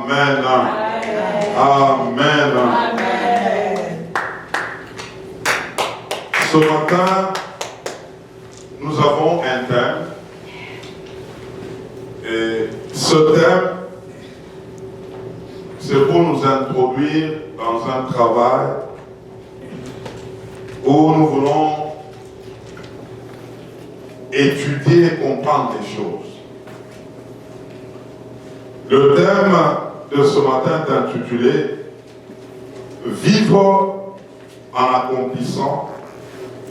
Amen. Amen. Ce matin, nous avons un thème. Et ce thème, c'est pour nous introduire dans un travail où nous voulons étudier et comprendre les choses. Le thème de ce matin est intitulé « Vivre en accomplissant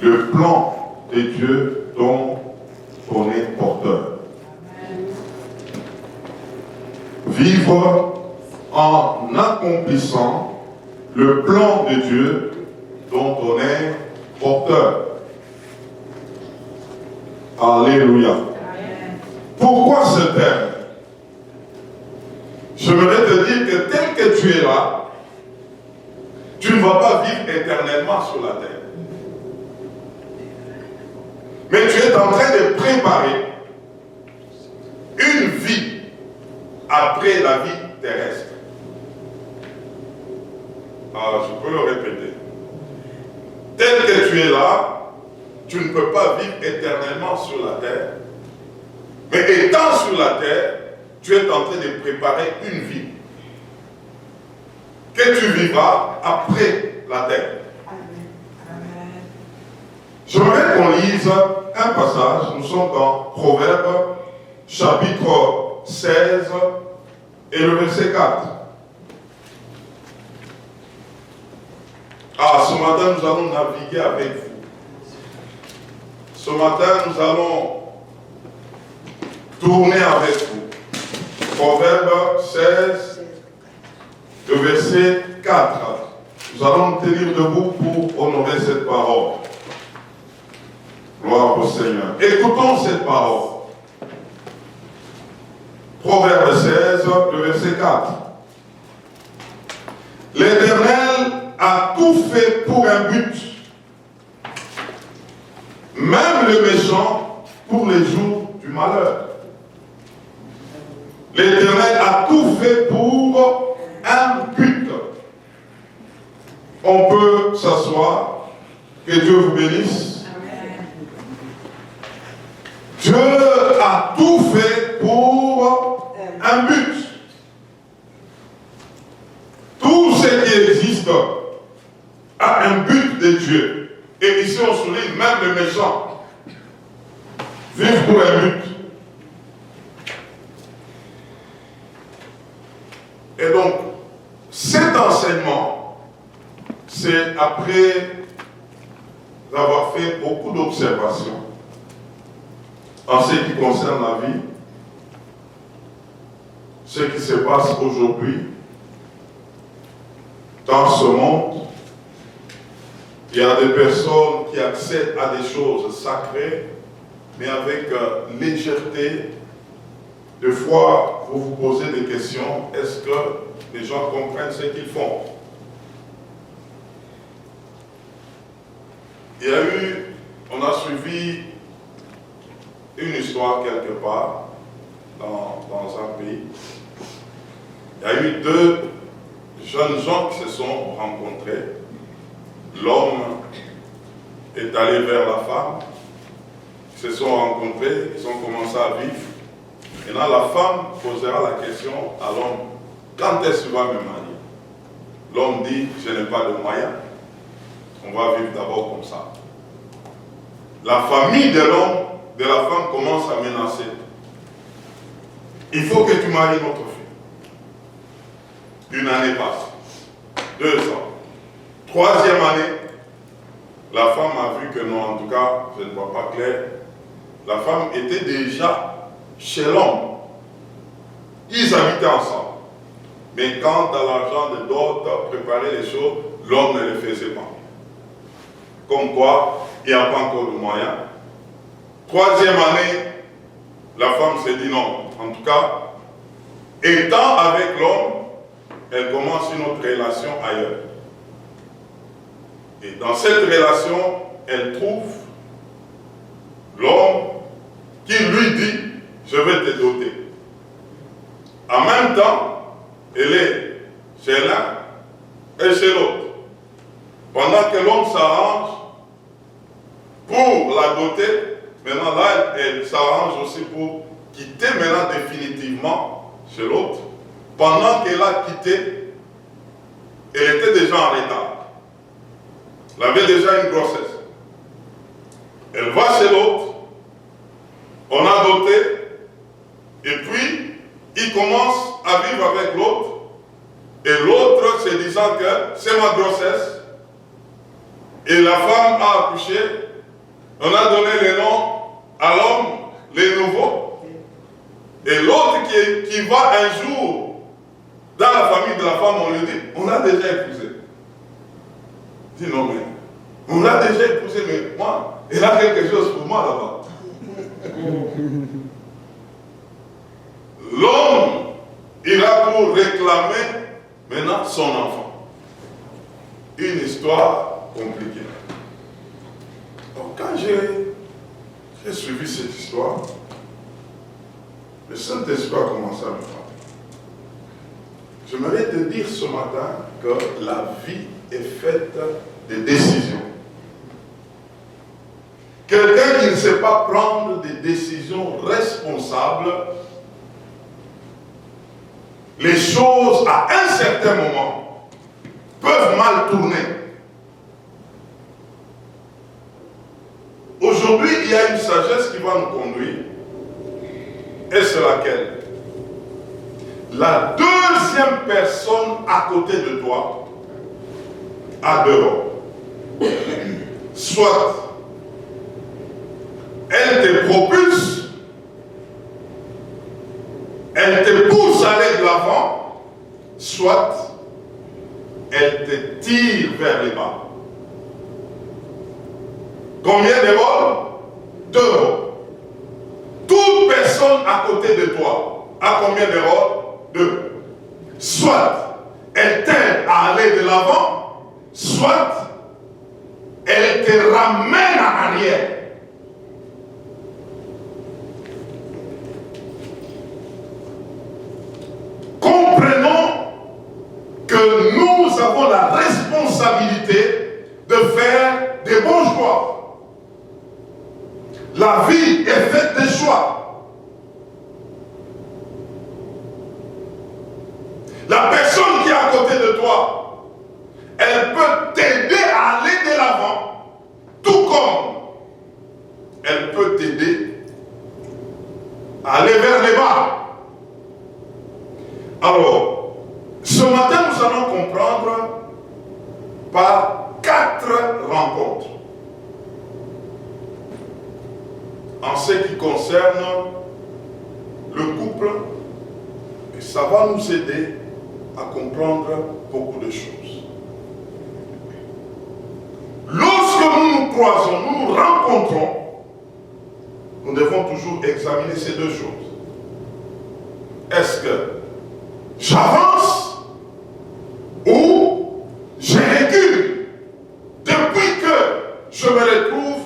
le plan de Dieu dont on est porteur ». Vivre en accomplissant le plan de Dieu dont on est porteur. Alléluia. Pourquoi ce thème? J'aimerais te dire que tel que tu es là, tu ne vas pas vivre éternellement sur la terre. Mais tu es en train de préparer une vie après la vie terrestre. Alors, je peux le répéter. Tel que tu es là, tu ne peux pas vivre éternellement sur la terre. Mais étant sur la terre, tu es en train de préparer une vie que tu vivras après la terre. J'aimerais qu'on lise un passage. Nous sommes dans Proverbes, chapitre 16 et le verset 4. Ah, ce matin, nous allons naviguer avec vous. Ce matin, nous allons tourner avec vous. Proverbe 16, le verset 4. Nous allons nous tenir debout pour honorer cette parole. Gloire au Seigneur. Écoutons cette parole. Proverbe 16, le verset 4. L'Éternel a tout fait pour un but. Même le méchant pour les jours du malheur. L'Éternel a tout fait pour un but. On peut s'asseoir. Que Dieu vous bénisse. Amen. Dieu a tout fait pour un but. Tout ce qui existe a un but de Dieu. Et ici on souligne même le méchant. Vivre pour un but. Et donc, cet enseignement, c'est après avoir fait beaucoup d'observations en ce qui concerne la vie, ce qui se passe aujourd'hui dans ce monde. Il y a des personnes qui accèdent à des choses sacrées, mais avec légèreté. Des fois, vous vous posez des questions, est-ce que les gens comprennent ce qu'ils font? Il y a eu, on a suivi une histoire quelque part dans un pays. Il y a eu deux jeunes gens qui se sont rencontrés. L'homme est allé vers la femme, ils se sont rencontrés, ils ont commencé à vivre. Et là, la femme posera la question à l'homme, quand est-ce que tu vas me marier? L'homme dit, je n'ai pas de moyens. On va vivre d'abord comme ça. La famille de l'homme, de la femme commence à menacer. Il faut que tu maries notre fille. Une année passe. 2 ans. 3e année, la femme a vu que non, en tout cas, je ne vois pas clair. La femme était déjà chez l'homme. Ils habitaient ensemble. Mais quand dans l'argent de d'autres préparer les choses, l'homme ne le faisait pas. Comme quoi, il n'y a pas encore de moyens. 3e année, la femme s'est dit non. En tout cas, étant avec l'homme, elle commence une autre relation ailleurs. Et dans cette relation, elle trouve l'homme qui lui dit, je vais te doter. En même temps, elle est chez l'un et chez l'autre. Pendant que l'homme s'arrange pour la beauté, maintenant là, elle s'arrange aussi pour quitter maintenant définitivement chez l'autre. Pendant qu'elle a quitté, elle était déjà en retard. Elle avait déjà une grossesse. Elle va chez l'autre, on a doté, et puis il commence à vivre avec l'autre, et l'autre se disant que c'est ma grossesse, et la femme a accouché, on a donné les noms à l'homme, les nouveaux, et l'autre qui va un jour dans la famille de la femme, on lui dit, on a déjà épousé. Il dit non mais, on l'a déjà épousé, mais moi, il a quelque chose pour moi là-bas. L'homme, il a pour réclamer maintenant son enfant. Une histoire compliquée. Donc quand j'ai suivi cette histoire, le Saint-Esprit a commencé à me parler. J'aimerais te dire ce matin que la vie est faite de décisions. Quelqu'un qui ne sait pas prendre des décisions responsables, les choses à un certain moment peuvent mal tourner. Aujourd'hui, il y a une sagesse qui va nous conduire. Et c'est laquelle? La deuxième personne à côté de toi a deux rôles. Soit elle te propulse, elle te pousse à aller de l'avant, soit elle te tire vers les bas. Combien de rôles? Deux rôles. Toute personne à côté de toi a combien de rôles? Deux. Soit elle t'aide à aller de l'avant, soit elle te ramène en arrière. Comprenons que nous avons la responsabilité de faire des bons choix. La vie est faite de choix. La personne qui est à côté de toi, elle peut t'aider à aller de l'avant, tout comme elle peut t'aider à aller vers les bas. Alors, ce matin, nous allons comprendre par 4 rencontres. En ce qui concerne le couple, et ça va nous aider à comprendre beaucoup de choses. Lorsque nous nous croisons, nous nous rencontrons, nous devons toujours examiner ces deux choses. Est-ce que j'avance ou je recule depuis que je me retrouve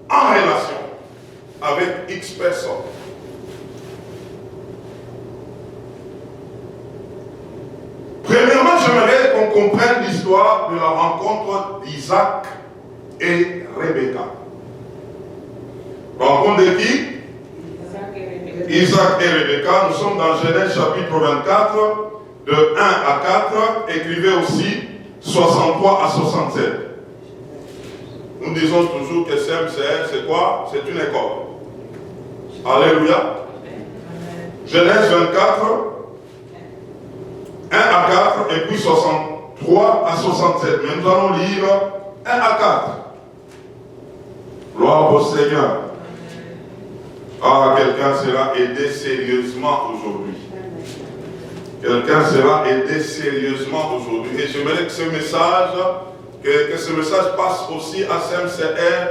en relation avec X personnes? Premièrement, j'aimerais qu'on comprenne l'histoire de la rencontre d'Isaac et Rebecca. Rencontre de qui? Isaac et Rebecca. Nous sommes dans Genèse chapitre 24, de 1 à 4. Écrivez aussi 63 à 67. Nous disons toujours que CMCR, c'est quoi? C'est une école. Alléluia. Genèse 24, 1 à 4, et puis 63 à 67. Mais nous allons lire 1 à 4. Gloire au Seigneur. Ah, quelqu'un sera aidé sérieusement aujourd'hui. Quelqu'un sera aidé sérieusement aujourd'hui. Et j'aimerais que ce message, que ce message passe aussi à CMCR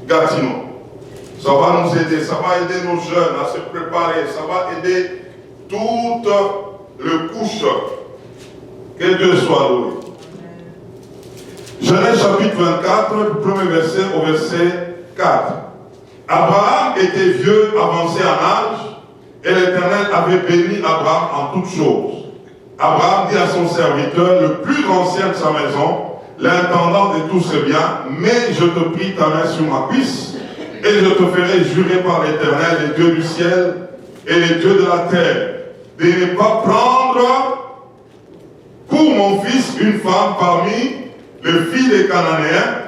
Gatineau. Ça va nous aider, ça va aider nos jeunes à se préparer, ça va aider toute le couche. Que Dieu soit loué. Genèse chapitre 24, le premier verset au verset 4. Abraham était vieux, avancé en âge, et l'Éternel avait béni Abraham en toutes choses. Abraham dit à son serviteur, le plus ancien de sa maison, l'intendant de tous ses biens, mais je te prie ta main sur ma cuisse, et je te ferai jurer par l'Éternel, les dieux du ciel et les dieux de la terre, de ne pas prendre pour mon fils une femme parmi les filles des Cananéens,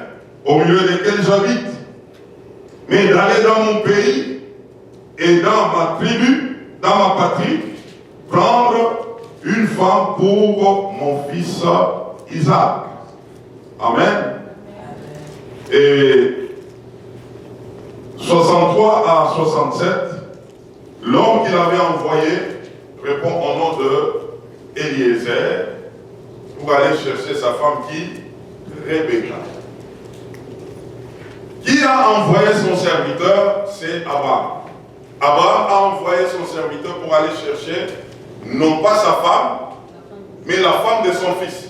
au milieu desquels j'habite, mais d'aller dans mon pays et dans ma tribu, dans ma patrie, prendre une femme pour mon fils Isaac. Amen. Et 63 à 67, l'homme qu'il avait envoyé répond au nom de Eliezer pour aller chercher sa femme qui? Rebecca. Qui a envoyé son serviteur? C'est Abraham. Abraham a envoyé son serviteur pour aller chercher non pas sa femme, mais la femme de son fils.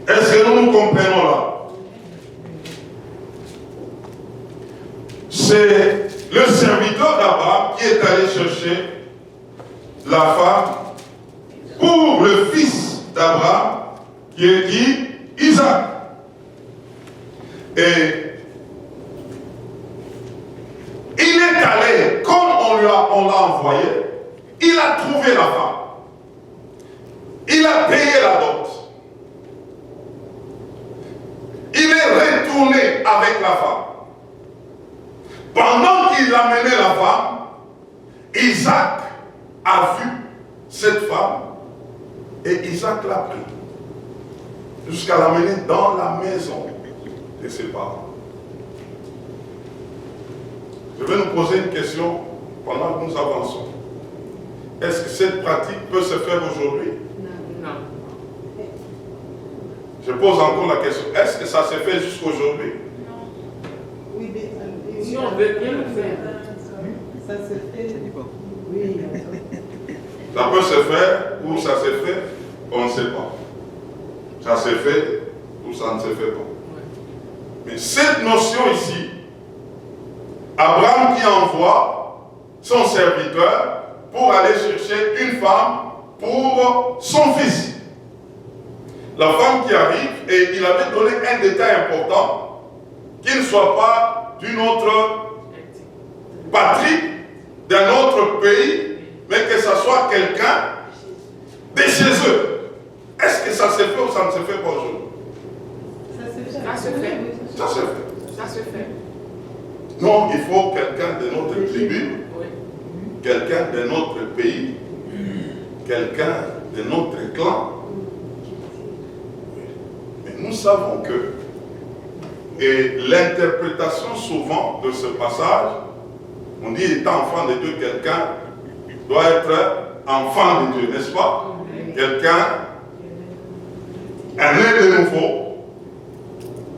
Est-ce que nous comprenons là? C'est le serviteur d'Abraham qui est allé chercher la femme pour le fils d'Abraham, qui est qui? Isaac. Et il est allé, comme on l'a envoyé, il a trouvé la femme. Il a payé la dot. Il est retourné avec la femme. Pendant qu'il amenait la femme, Isaac a vu cette femme et Isaac l'a pris jusqu'à l'amener dans la maison de ses parents. Je vais nous poser une question pendant que nous avançons. Est-ce que cette pratique peut se faire aujourd'hui? Non. Je pose encore la question. Est-ce que ça se fait jusqu'aujourd'hui? Non. Oui, mais Si on veut bien le faire. Ça se fait. Oui. Ça peut se faire ou ça se fait, on ne sait pas. Ça se fait ou ça ne se fait pas. Mais cette notion ici, Abraham qui envoie son serviteur pour aller chercher une femme pour son fils. La femme qui arrive, et il avait donné un détail important, qu'il ne soit pas d'une autre patrie, d'un autre pays, mais que ce soit quelqu'un de chez eux. Est-ce que ça se fait ou ça ne se fait pas aujourd'hui? Ça se fait. Ça se fait. Ça se fait. Non, il faut quelqu'un de notre tribu, Oui. quelqu'un de notre pays, quelqu'un de notre clan. Mais nous savons que, et l'interprétation souvent de ce passage, on dit étant enfant de Dieu, quelqu'un doit être enfant de Dieu, n'est-ce pas? Quelqu'un, un né de nouveau,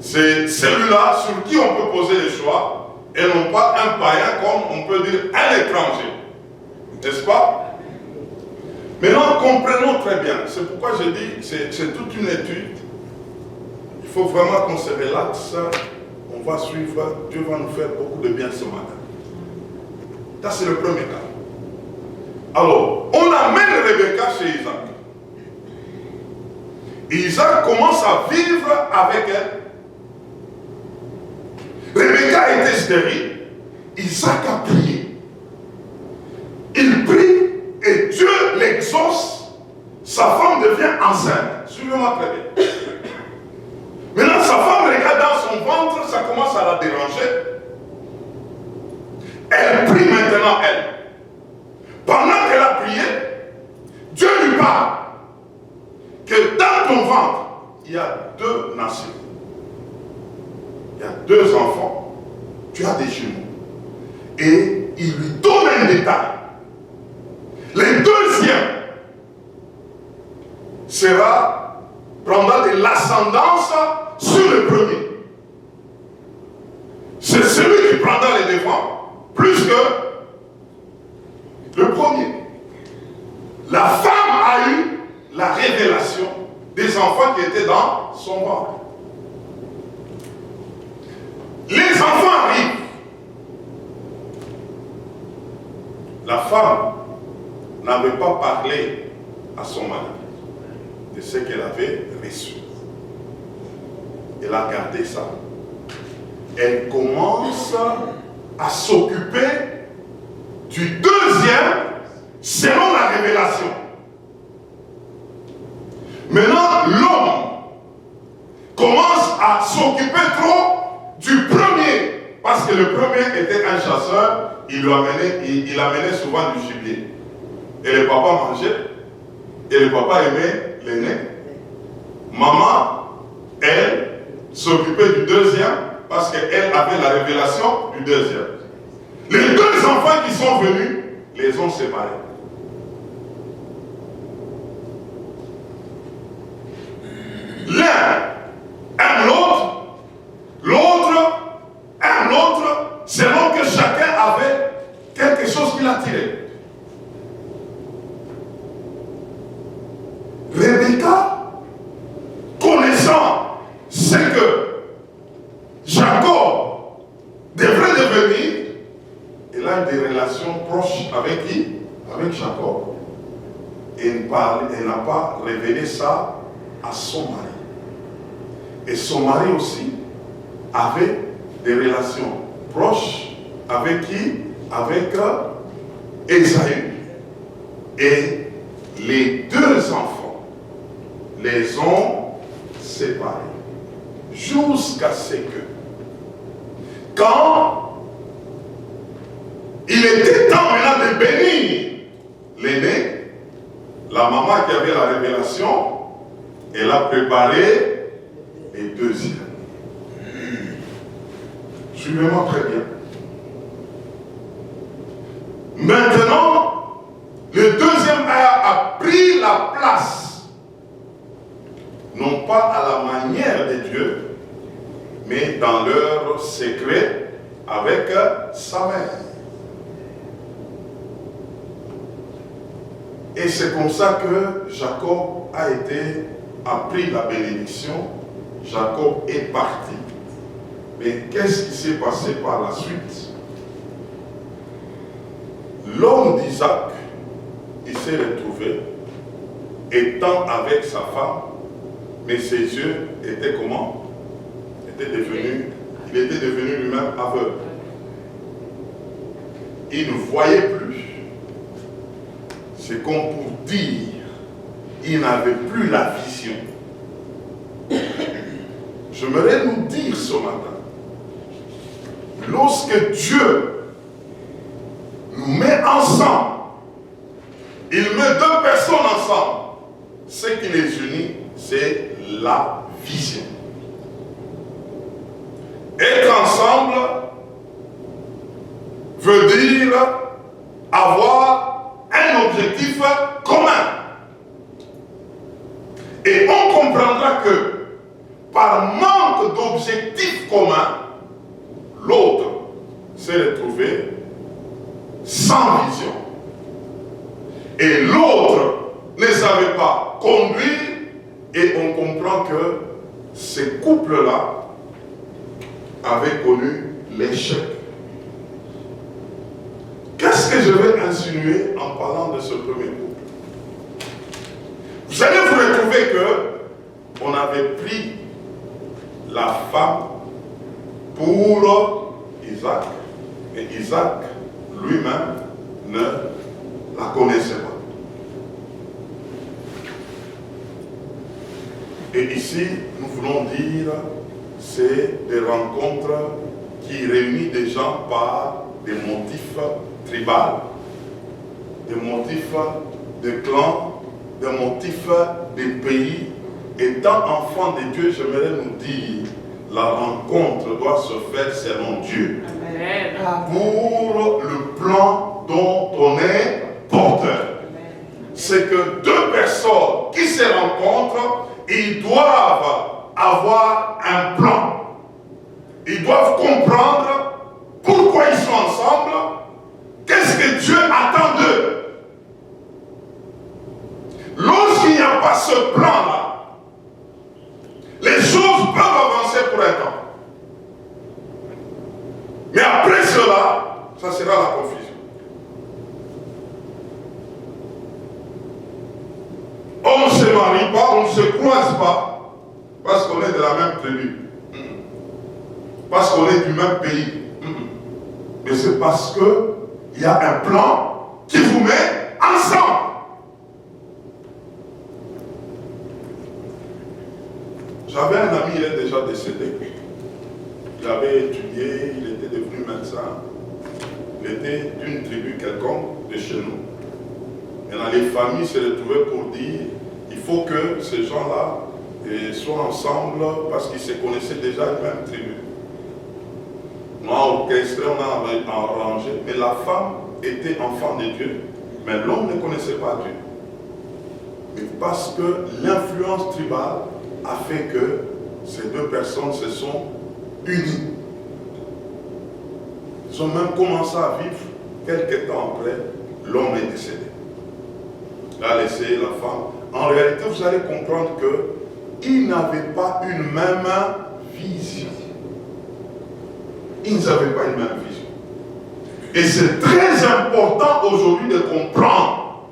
c'est celui-là sur qui on peut poser les choix, et non pas un païen comme on peut dire un étranger. N'est-ce pas? Maintenant, comprenons très bien. C'est pourquoi je dis, c'est toute une étude. Il faut vraiment qu'on se relaxe. On va suivre. Dieu va nous faire beaucoup de bien ce matin. Ça, c'est le premier cas. Alors, on amène Rebecca chez Isaac. Isaac commence à vivre avec elle. Rebecca était stérile. Isaac a prié. Il prie et Dieu l'exauce. Sa femme devient enceinte. Suivez-moi très bien. Maintenant, sa femme regarde dans son ventre, ça commence à la déranger. Elle prie maintenant, elle. Pendant qu'elle a prié, Dieu lui parle que dans ton ventre, il y a 2 nations. Il y a 2 enfants. Tu as des jumeaux. Et il lui donne un détail. Le deuxième prendra de l'ascendance sur le premier. C'est celui qui prendra les devants plus que le premier. La femme a eu la révélation des enfants qui étaient dans son ventre. Les enfants arrivent. La femme n'avait pas parlé à son mari de ce qu'elle avait reçu. Elle a gardé ça. Elle commence à s'occuper du deuxième selon la révélation. Maintenant, l'homme commence à s'occuper trop du premier, parce que le premier était un chasseur, il amenait souvent du gibier. Et le papa mangeait, et le papa aimait l'aîné. Maman, elle, s'occupait du deuxième, parce qu'elle avait la révélation du deuxième. Les deux enfants qui sont venus, les ont séparés. L'un aime l'autre, l'autre aime l'autre, selon que chacun avait quelque chose qui l'attirait. Rebecca, connaissant ce que Jacob devrait devenir, elle a des relations proches avec qui? Avec Jacob. Et elle n'a pas révélé ça à son mari. Et son mari aussi avait des relations proches avec qui? Avec Ésaü. Et les deux enfants les ont séparés. Jusqu'à ce que, quand il était temps maintenant de bénir l'aîné, la maman qui avait la révélation, elle a préparé les deuxièmes. Suivez-moi très bien. Maintenant, le deuxième a pris la place, non pas à la manière de Dieu, mais dans leur secret avec sa mère. Et c'est comme ça que Jacob a pris la bénédiction. Jacob est parti. Mais qu'est-ce qui s'est passé par la suite? L'homme d'Isaac, il s'est retrouvé étant avec sa femme, mais ses yeux étaient comment? Il était devenu lui-même aveugle. Il ne voyait plus. C'est comme pour dire, il n'avait plus la vision. J'aimerais nous dire ce matin, lorsque Dieu nous met ensemble, il met deux personnes ensemble, ce qui les unit, c'est la vision. Être ensemble veut dire avoir un objectif commun. Et on comprendra que par manque d'objectifs communs, l'autre s'est retrouvé sans vision. Et l'autre ne savait pas conduire, et on comprend que ces couples-là avaient connu l'échec. Qu'est-ce que je vais insinuer en parlant de ce premier couple? Vous allez vous retrouver que on avait pris la femme pour Isaac, et Isaac lui-même ne la connaissait pas. Et ici, nous voulons dire, c'est des rencontres qui réunissent des gens par des motifs tribaux, des motifs de clans, des motifs de pays. Étant enfant de Dieu, j'aimerais nous dire, la rencontre doit se faire selon Dieu. Amen. Pour le plan dont on est porteur. C'est que deux personnes qui se rencontrent, ils doivent avoir un plan. Ils doivent comprendre pourquoi ils sont ensemble, qu'est-ce que Dieu attend d'eux. Lorsqu'il n'y a pas ce plan-là, les choses peuvent avancer pour un temps. Mais après cela, ça sera la confusion. On ne se marie pas, on ne se croise pas, parce qu'on est de la même tribu. Parce qu'on est du même pays. Mais c'est parce qu'il y a un plan qui vous met ensemble. J'avais un ami, il est déjà décédé. Il avait étudié, il était devenu médecin. Il était d'une tribu quelconque de chez nous. Maintenant, les familles se retrouvaient pour dire il faut que ces gens-là soient ensemble parce qu'ils se connaissaient déjà une même tribu. On a orchestré, on a arrangé, mais la femme était enfant de Dieu, mais l'homme ne connaissait pas Dieu. Mais parce que l'influence tribale a fait que ces deux personnes se sont unies. Ils ont même commencé à vivre. Quelques temps après, l'homme est décédé. Il a laissé la femme. En réalité, vous allez comprendre qu'ils n'avaient pas une même vision. Ils n'avaient pas une même vision. Et c'est très important aujourd'hui de comprendre.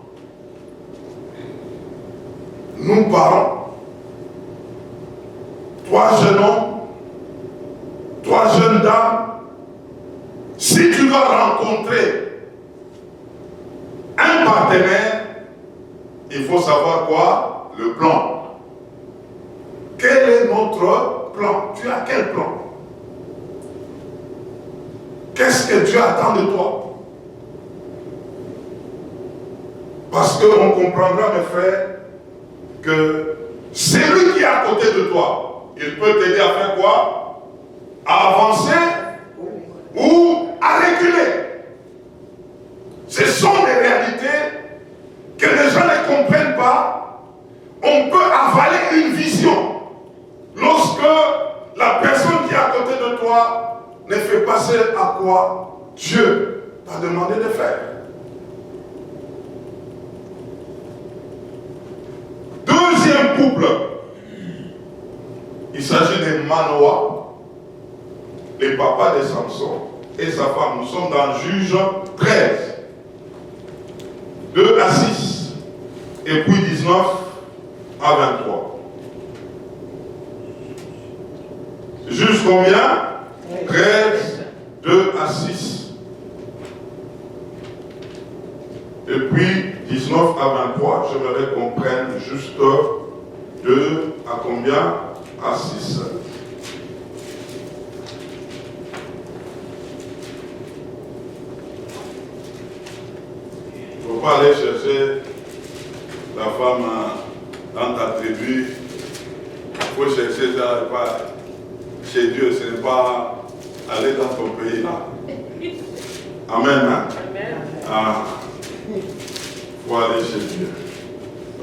Nous parents, toi jeune homme, toi jeune dame, si tu vas rencontrer un partenaire, il faut savoir quoi? Le plan. Quel est notre plan? Tu as quel plan? Qu'est-ce que Dieu attend de toi? Parce qu'on comprendra, mes frères, que celui qui est à côté de toi, il peut t'aider à faire quoi? À avancer ou à reculer. Ce sont des réalités que les gens ne comprennent pas. On peut avaler une vision lorsque la personne qui est à côté de toi ne fait pas ce à quoi Dieu t'a demandé de faire. Deuxième couple, il s'agit de Manoah, le papa de Samson et sa femme. Nous sommes dans Juge 13, 2 à 6, et puis 19 à 23. Juge combien? 13, 2 à 6. Et puis 19 à 23, j'aimerais qu'on prenne juste 2 à combien? À 6. Il ne faut pas aller chercher la femme dans ta tribu. Il faut chercher ça, pas chez Dieu, ce n'est pas aller dans ton pays là. Amen. Hein? Amen. Ah. Il faut aller chez Dieu.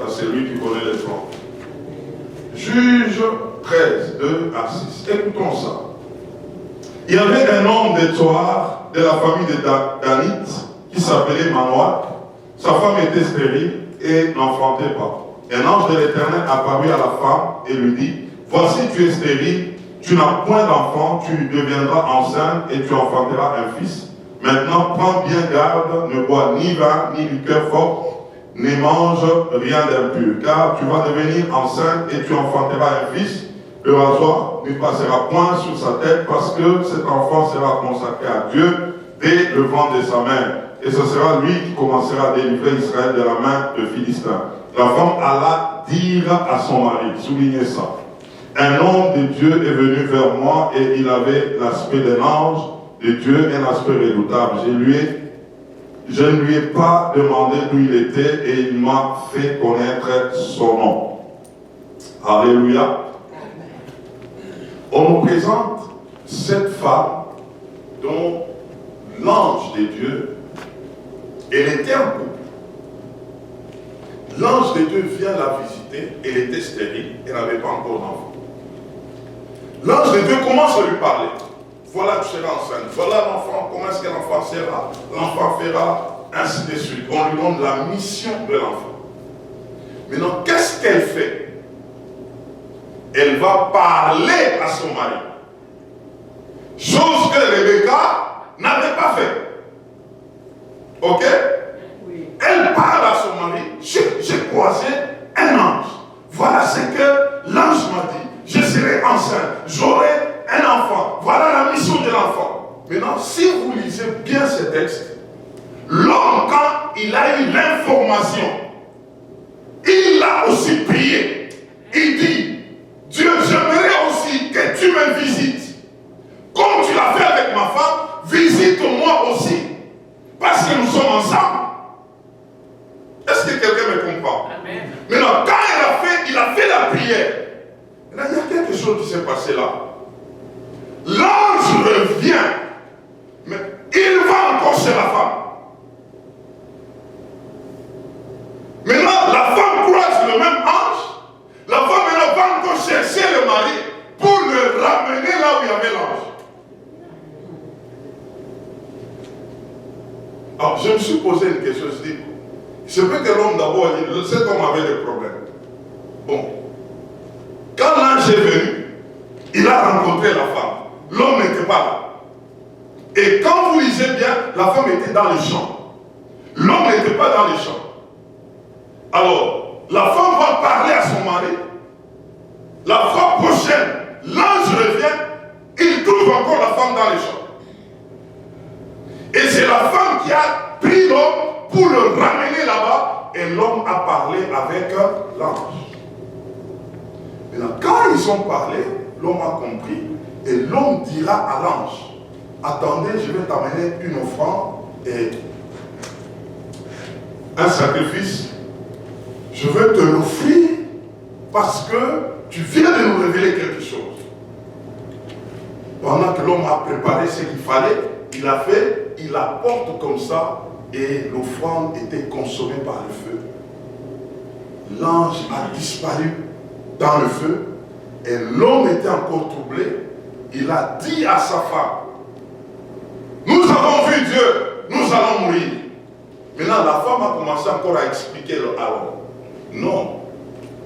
C'est lui qui connaît les plans. Juge 13, 2 à 6. Écoutons ça. Il y avait un homme de Tsoar, de la famille de Danite, qui s'appelait Manoah. Sa femme était stérile et n'enfantait pas. Un ange de l'Éternel apparut à la femme et lui dit, voici tu es stérile, tu n'as point d'enfant, tu deviendras enceinte et tu enfanteras un fils. Maintenant, prends bien garde, ne bois ni vin, ni liqueur forte, ne mange rien d'impur, car tu vas devenir enceinte et tu enfanteras un fils. Le rasoir ne passera point sur sa tête, parce que cet enfant sera consacré à Dieu dès le ventre de sa mère. Et ce sera lui qui commencera à délivrer Israël de la main de Philistins. La femme alla dire à son mari, soulignez ça, un homme de Dieu est venu vers moi et il avait l'aspect d'un ange de Dieu, un aspect redoutable. Je ne lui ai pas demandé d'où il était et il m'a fait connaître son nom. Alléluia. On nous présente cette femme dont l'ange de Dieu, elle était en couple. L'ange de Dieu vient la visiter, elle était stérile, elle n'avait pas encore d'enfant. L'ange de Dieu commence à lui parler. Voilà, tu seras enceinte. Voilà l'enfant, comment est-ce que l'enfant sera? L'enfant fera ainsi de suite. On lui donne la mission de l'enfant. Maintenant, qu'est-ce qu'elle fait? Elle va parler à son mari. Chose que Rebecca n'avait pas fait. Ok? Oui. Elle parle à son mari. J'ai croisé un aussi prié. Il dit, Dieu, j'aimerais aussi que tu me visites. Comme tu l'as fait avec ma femme, visite-moi aussi. Parce que nous sommes ensemble. Est-ce que quelqu'un me comprend? Amen. Maintenant, quand il a fait la prière, là, il y a quelque chose qui s'est passé là. L'ange revient, mais il va encore chez la femme. Maintenant, la femme croise le même ange. La femme maintenant va encore chercher le mari pour le ramener là où il y avait l'ange. Alors, je me suis posé une question, je dis, c'est peut que l'homme d'abord, cet homme avait des problèmes. Bon, quand l'ange est venu, il a rencontré la femme. L'homme n'était pas là. Et quand vous lisez bien, la femme était dans les champs. L'homme n'était pas dans les champs. Alors, la femme va parler à son mari. La fois prochaine, l'ange revient, il trouve encore la femme dans les champs. Et c'est la femme qui a pris l'homme pour le ramener là-bas. Et l'homme a parlé avec l'ange. Maintenant, quand ils ont parlé, l'homme a compris. Et l'homme dira à l'ange, attendez, je vais t'amener une offrande et un sacrifice. Je vais te l'offrir parce que tu viens de nous révéler quelque chose. Pendant que l'homme a préparé ce qu'il fallait, il a fait, il apporte comme ça et l'offrande était consommée par le feu. L'ange a disparu dans le feu et l'homme était encore troublé. Il a dit à sa femme, nous avons vu Dieu, nous allons mourir. Maintenant, la femme a commencé encore à expliquer à l'homme. Non,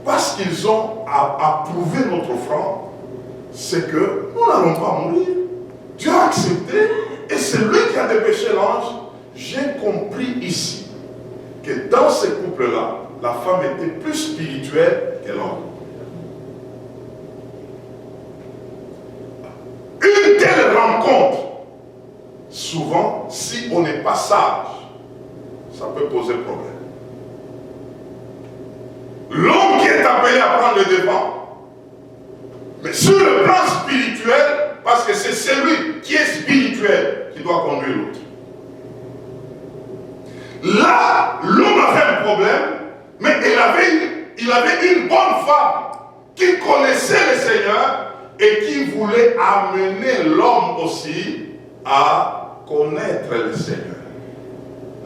parce qu'ils ont approuvé notre offrande, c'est que nous n'allons pas mourir. Dieu a accepté et c'est lui qui a dépêché l'ange. J'ai compris ici que dans ce couple-là, la femme était plus spirituelle que l'homme. Une telle rencontre, souvent, si on n'est pas sage, ça peut poser problème. L'homme qui est appelé à prendre le devant, mais sur le plan spirituel, parce que c'est celui qui est spirituel qui doit conduire l'autre. Là, l'homme avait un problème, mais il avait une bonne femme qui connaissait le Seigneur et qui voulait amener l'homme aussi à connaître le Seigneur.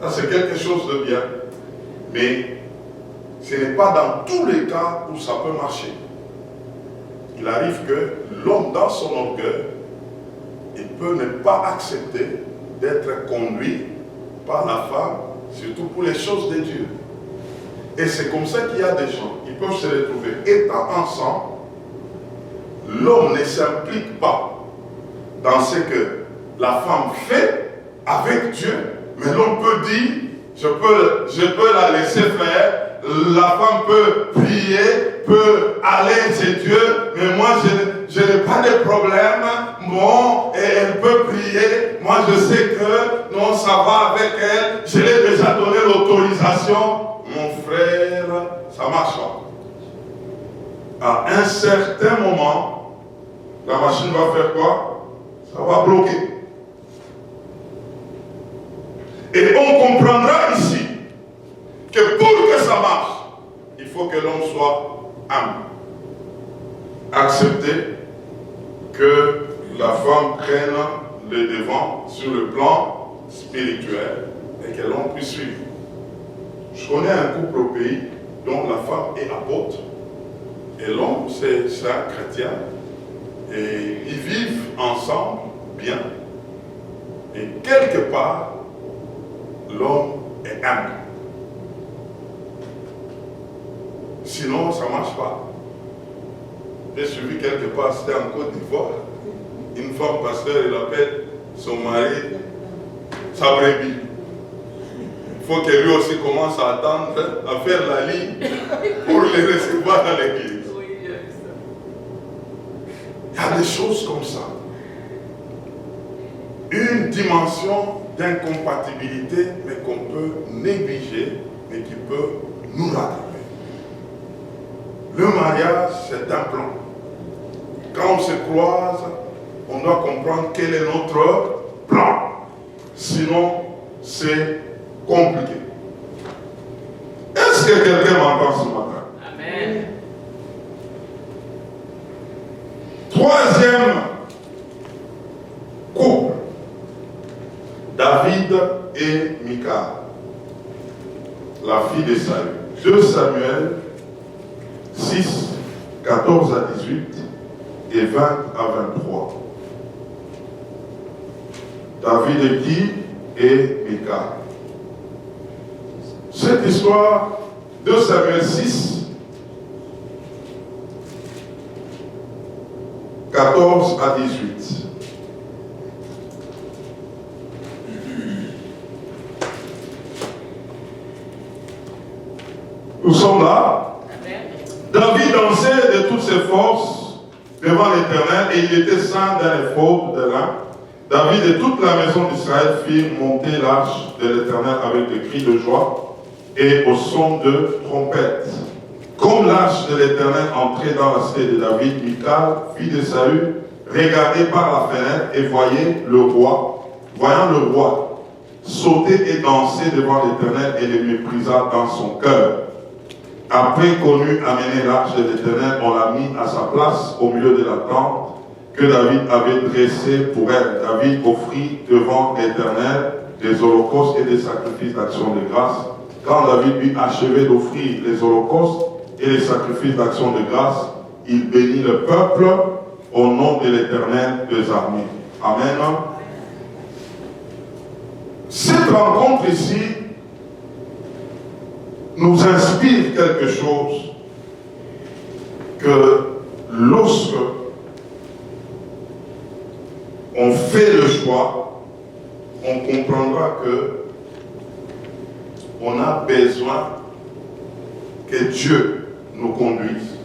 Ça, c'est quelque chose de bien. Mais ce n'est pas dans tous les cas où ça peut marcher. Il arrive que l'homme, dans son orgueil, il peut ne pas accepter d'être conduit par la femme, surtout pour les choses de Dieu. Et c'est comme ça qu'il y a des gens, ils peuvent se retrouver étant ensemble. L'homme ne s'implique pas dans ce que la femme fait avec Dieu, mais l'homme peut dire, je peux la laisser faire, la femme peut prier, peut aller chez Dieu, mais moi je n'ai pas de problème, bon, et elle peut prier, moi je sais que non, ça va avec elle, je lui ai déjà donné l'autorisation. Mon frère, ça marche pas. À un certain moment, la machine va faire quoi? Ça va bloquer. Et on comprendra ici que pour que ça marche, il faut que l'homme soit humble. Accepter que la femme prenne le devant sur le plan spirituel et que l'homme puisse suivre. Je connais un couple au pays dont la femme est apôtre et l'homme c'est un chrétien et ils vivent ensemble bien et quelque part l'homme est humble. Sinon ça ne marche pas. J'ai suivi quelque part, c'était en Côte d'Ivoire, une femme pasteur, elle appelle son mari sa brebis. Il faut que lui aussi commence à attendre, à faire la ligne pour les recevoir dans l'église. Il y a des choses comme ça. Une dimension d'incompatibilité, mais qu'on peut négliger, mais qui peut nous rattraper. le mariage, c'est un plan. Quand on se croise, on doit comprendre quel est notre plan. Sinon, c'est compliqué. Est-ce que quelqu'un m'entend ce matin? Amen. Troisième couple, David et Michal, la fille de Saül. 2 Samuel 6, 14 à 18 et 20 à 23. David et qui? Et Michal. Cette histoire, 2 Samuel 6, 14 à 18. Nous sommes là. David dansait de toutes ses forces devant l'Éternel et il était ceint d'un éphod de lin. David et toute la maison d'Israël firent monter l'arche de l'Éternel avec des cris de joie et au son de trompette. Comme l'arche de l'Éternel entrait dans la cité de David, Michal, fille de Saül, regardait par la fenêtre et voyait le roi. Voyant le roi sauter et danser devant l'Éternel et le méprisa dans son cœur. Après qu'on eut amené l'arche de l'Éternel, on l'a mis à sa place au milieu de la tente que David avait dressée pour elle. David offrit devant l'Éternel des holocaustes et des sacrifices d'action de grâce. Quand David eut achevé d'offrir les holocaustes et les sacrifices d'action de grâce, il bénit le peuple au nom de l'Éternel des armées. Amen. Cette rencontre ici nous inspire quelque chose que lorsque on fait le choix, on comprendra que on a besoin que Dieu nous conduise.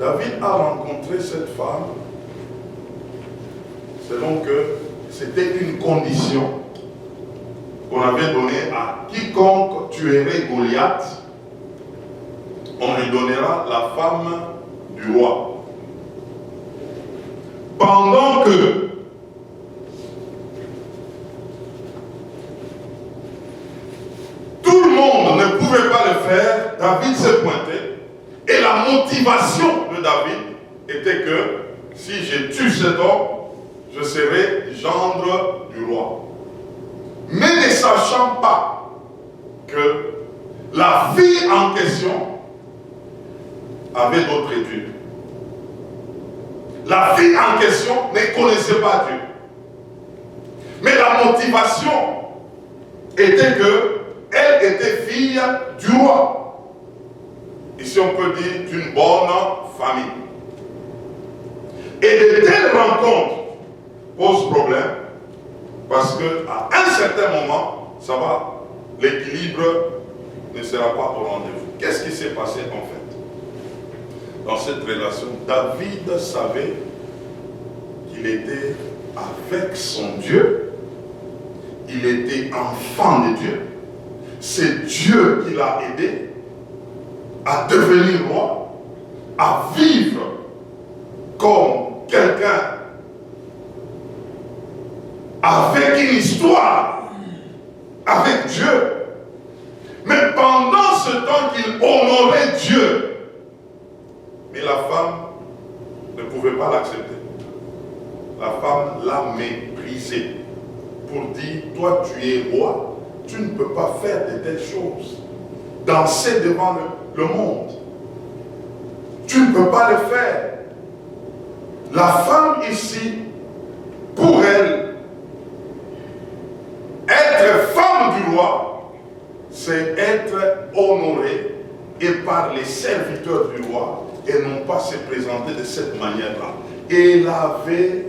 David a rencontré cette femme selon que c'était une condition qu'on avait donnée à quiconque tuerait Goliath, on lui donnera la femme du roi. Pendant que tout le monde ne pouvait pas le faire, David se pointait. Et la motivation de David était que si je tue cet homme, je serai gendre du roi. Mais ne sachant pas que la fille en question avait d'autres études. La fille en question ne connaissait pas Dieu. Mais la motivation était que elle était fille du roi. Ici on peut dire d'une bonne famille. Et de telles rencontres posent problème parce qu'à un certain moment, ça va, l'équilibre ne sera pas au rendez-vous. Qu'est-ce qui s'est passé en fait? Dans cette relation, David savait qu'il était avec son Dieu, il était enfant de Dieu, c'est Dieu qui l'a aidé à devenir roi, à vivre comme quelqu'un avec une histoire avec Dieu. Mais pendant ce temps qu'il honorait Dieu, mais la femme ne pouvait pas l'accepter. La femme l'a méprisé pour dire, toi tu es roi, tu ne peux pas faire de telles choses. Danser devant le monde. Tu ne peux pas le faire. La femme ici, pour elle, être femme du roi, c'est être honorée et par les serviteurs du roi et non pas se présenter de cette manière-là. Elle avait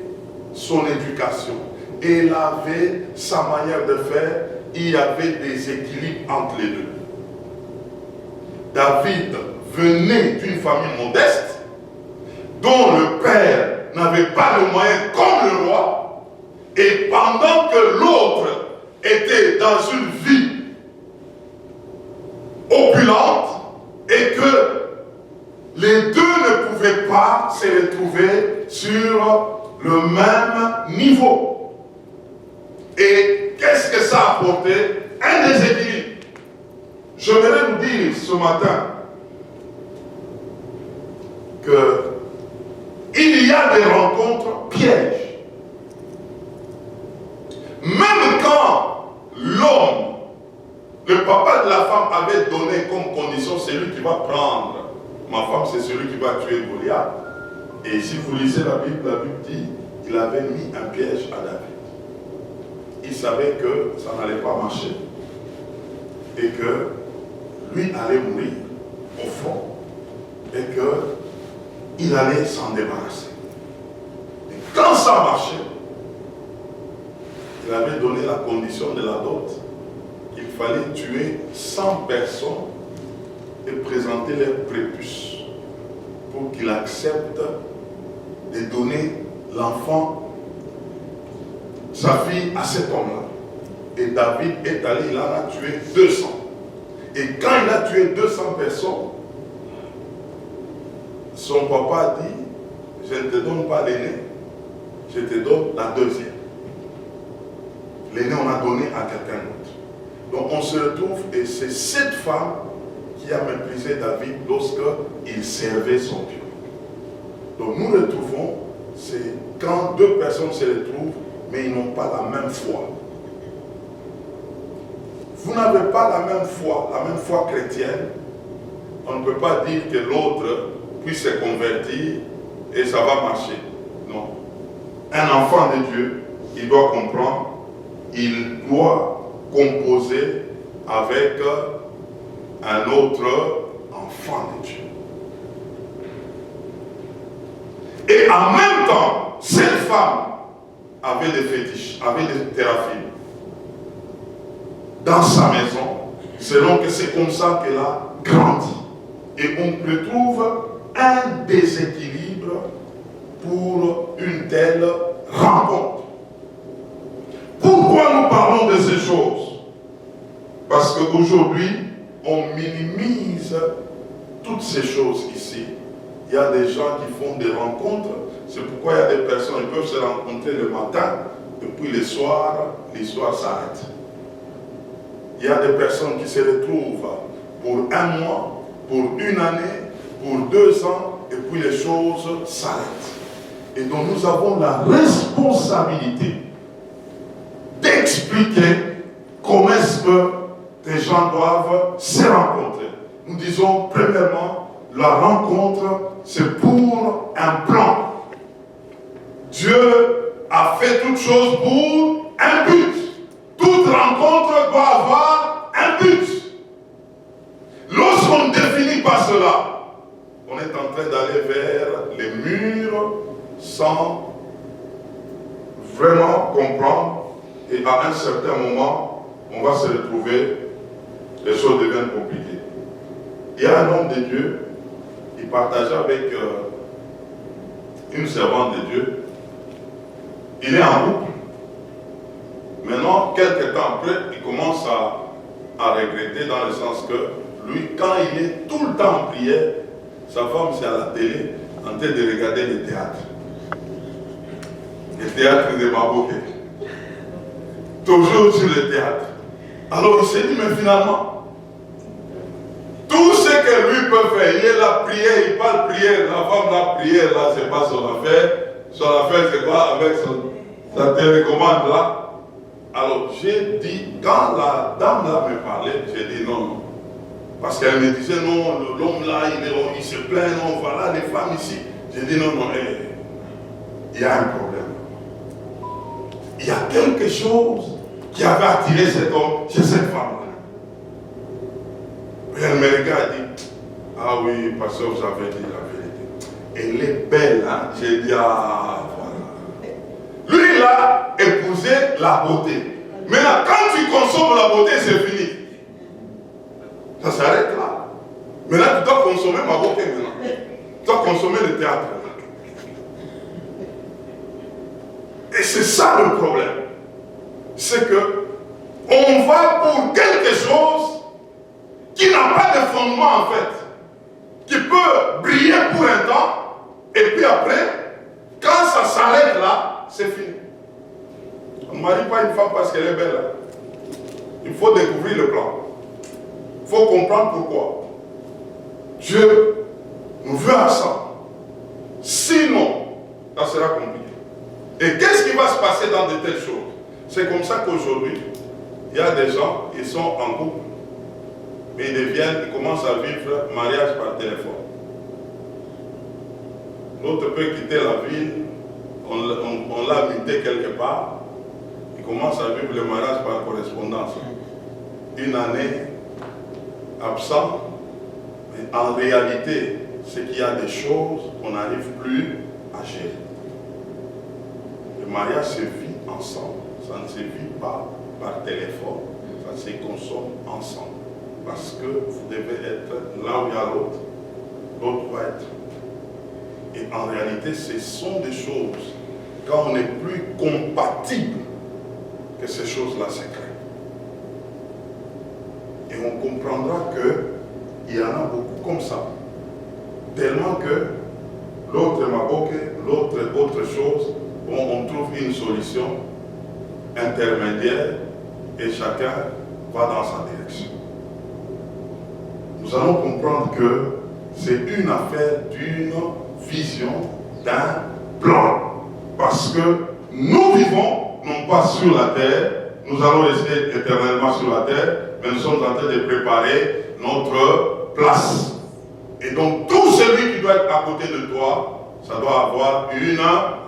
son éducation, elle avait sa manière de faire, il y avait des équilibres entre les deux. David venait d'une famille modeste, dont le père n'avait pas de moyens comme le roi, et pendant que l'autre était dans une vie opulente, et que les deux ne pouvaient pas se retrouver sur le même niveau. Et qu'est-ce que ça a apporté? Un déséquilibre. J'aimerais vous dire ce matin que il y a des rencontres pièges. Même quand l'homme, le papa de la femme avait donné comme condition, c'est lui qui va prendre ma femme, c'est celui qui va tuer Goliath. Et si vous lisez la Bible dit qu'il avait mis un piège à David. Il savait que ça n'allait pas marcher et que lui allait mourir au fond et qu'il allait s'en débarrasser. Et quand ça marchait, il avait donné la condition de la dot. Il fallait tuer 100 personnes et présenter leur prépuce pour qu'il accepte de donner l'enfant, sa fille, à cet homme-là. Et David est allé, il en a tué 200. Et quand il a tué 200 personnes, son papa a dit, je ne te donne pas l'aîné, je te donne la deuxième. L'aîné, on a donné à quelqu'un d'autre. Donc on se retrouve, et c'est cette femme qui a méprisé David lorsqu'il servait son Dieu. Donc nous retrouvons, c'est quand deux personnes se retrouvent, mais ils n'ont pas la même foi. Vous n'avez pas la même foi chrétienne. On ne peut pas dire que l'autre puisse se convertir et ça va marcher. Non. Un enfant de Dieu, il doit comprendre, il doit composer avec un autre enfant de Dieu. Et en même temps, cette femme avait des fétiches, avait des théraphies dans sa maison, selon que c'est comme ça qu'elle a grandi. Et on retrouve un déséquilibre pour une telle rencontre. Pourquoi nous parlons de ces choses? Parce qu'aujourd'hui, on minimise toutes ces choses ici. Il y a des gens qui font des rencontres. C'est pourquoi il y a des personnes qui peuvent se rencontrer le matin et puis le soir, l'histoire s'arrête. Il y a des personnes qui se retrouvent pour un mois, pour une année, pour 2 ans, et puis les choses s'arrêtent. Et donc nous avons la responsabilité d'expliquer comment est-ce que les gens doivent se rencontrer. Nous disons premièrement, la rencontre, c'est pour un plan. Dieu a fait toutes choses pour un but. Toute rencontre doit avoir un but. Lorsqu'on ne définit pas cela, on est en train d'aller vers les murs sans vraiment comprendre. Et à un certain moment, on va se retrouver, les choses deviennent compliquées. Il y a un homme de Dieu, il partageait avec une servante de Dieu. Il est en couple. Maintenant, quelques temps après, il commence à regretter dans le sens que lui, quand il est tout le temps en prière, sa femme c'est à la télé en train de regarder le théâtre. Le théâtre de Maboké. Toujours sur le théâtre. Alors il s'est dit, mais finalement, tout ce que lui peut faire, il est la prière, il parle prière, la femme la prière, là, c'est pas son affaire. Son affaire, c'est quoi avec sa télécommande là? Alors j'ai dit, quand la dame là me parlait, j'ai dit non. Parce qu'elle me disait non, l'homme là, il se plaint, non, voilà les femmes ici. J'ai dit non, il y a un problème. Il y a quelque chose qui avait attiré cet homme chez cette femme-là. Elle me regarde et dit, ah oui, pasteur, vous avez dit la vérité. Elle est belle, hein? J'ai dit, ah, voilà. Lui, il a épousé la beauté. Maintenant, quand tu consommes la beauté, c'est fini. Ça s'arrête là. Maintenant, tu dois consommer ma beauté maintenant. Tu dois consommer le théâtre. Et c'est ça le problème. C'est que on va pour quelque chose qui n'a pas de fondement en fait. Qui peut peux briller pour un temps, et puis après, quand ça s'arrête là, c'est fini. On ne marie pas une femme parce qu'elle est belle. Il faut découvrir le plan. Il faut comprendre pourquoi. Dieu nous veut ensemble. Sinon, ça sera compliqué. Et qu'est-ce qui va se passer dans de telles choses? C'est comme ça qu'aujourd'hui, il y a des gens, ils sont en couple, mais ils commencent à vivre mariage par téléphone. L'autre peut quitter la ville, on l'a muté quelque part, il commence à vivre le mariage par correspondance. Une année absent, mais en réalité, c'est qu'il y a des choses qu'on n'arrive plus à gérer. Le mariage se vit ensemble, ça ne se vit pas par téléphone, ça se consomme ensemble. Parce que vous devez être là où il y a l'autre, l'autre va être. Et en réalité, ce sont des choses, quand on n'est plus compatible, que ces choses-là se créent. Et on comprendra qu'il y en a beaucoup comme ça. Tellement que l'autre m'a boqué, l'autre autre chose, bon, on trouve une solution intermédiaire et chacun va dans sa direction. Nous allons comprendre que c'est une affaire d'une vision, d'un plan. Parce que nous vivons, non pas sur la terre, nous allons rester éternellement sur la terre, mais nous sommes en train de préparer notre place. Et donc tout celui qui doit être à côté de toi, ça doit avoir une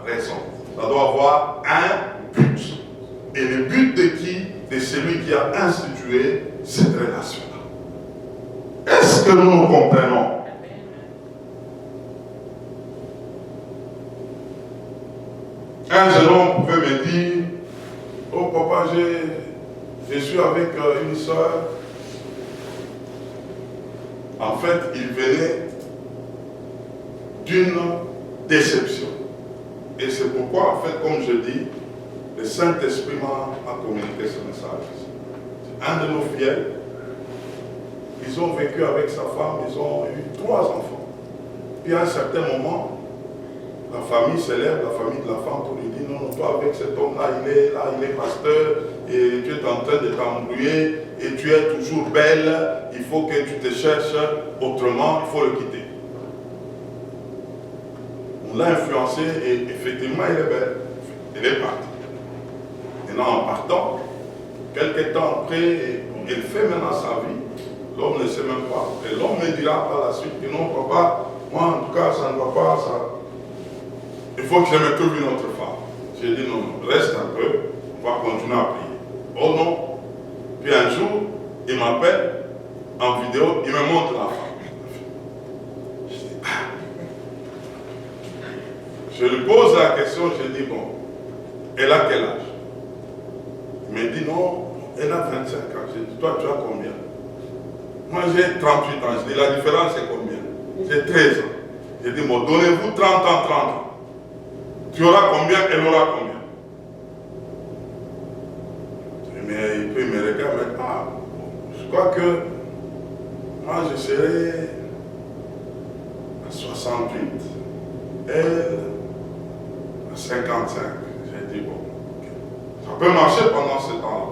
raison. Ça doit avoir un but. Et le but de qui? De celui qui a institué cette relation-là. Est-ce que nous nous comprenons? Un jeune homme pouvait me dire, oh papa, je suis avec une soeur. En fait, il venait d'une déception. Et c'est pourquoi, en fait, comme je dis, le Saint-Esprit m'a communiqué ce message. Un de nos fidèles, ils ont vécu avec sa femme, ils ont eu 3 enfants. Puis à un certain moment, la famille s'élève, la famille de la femme, pour lui dire, non, toi avec cet homme-là, il est pasteur, et tu es en train de t'embrouiller, et tu es toujours belle, il faut que tu te cherches autrement, il faut le quitter. On l'a influencé, et effectivement, il est belle. Il est parti. Maintenant, en partant, quelques temps après, il fait maintenant sa vie. L'homme ne sait même pas. Et l'homme me dira par la suite que non, papa, moi en tout cas, ça ne va pas, ça. Il faut que je me trouve une autre femme. J'ai dit non, reste un peu, on va continuer à prier. Oh non. Puis un jour, il m'appelle en vidéo, il me montre la femme. Je dis, ah. Je lui pose la question, je dis bon, elle a quel âge? Il me dit non, elle a 25 ans. Je dis, toi tu as combien? Moi j'ai 38 ans. Je dis, la différence c'est combien? J'ai 13 ans. Je dis, bon, donnez-vous 30 ans, 30 ans. Tu auras combien, elle aura combien? Mais il peut me regarder, ah, je crois que moi je serai à 68, elle à 55. J'ai dit, bon, ça peut marcher pendant ce temps-là.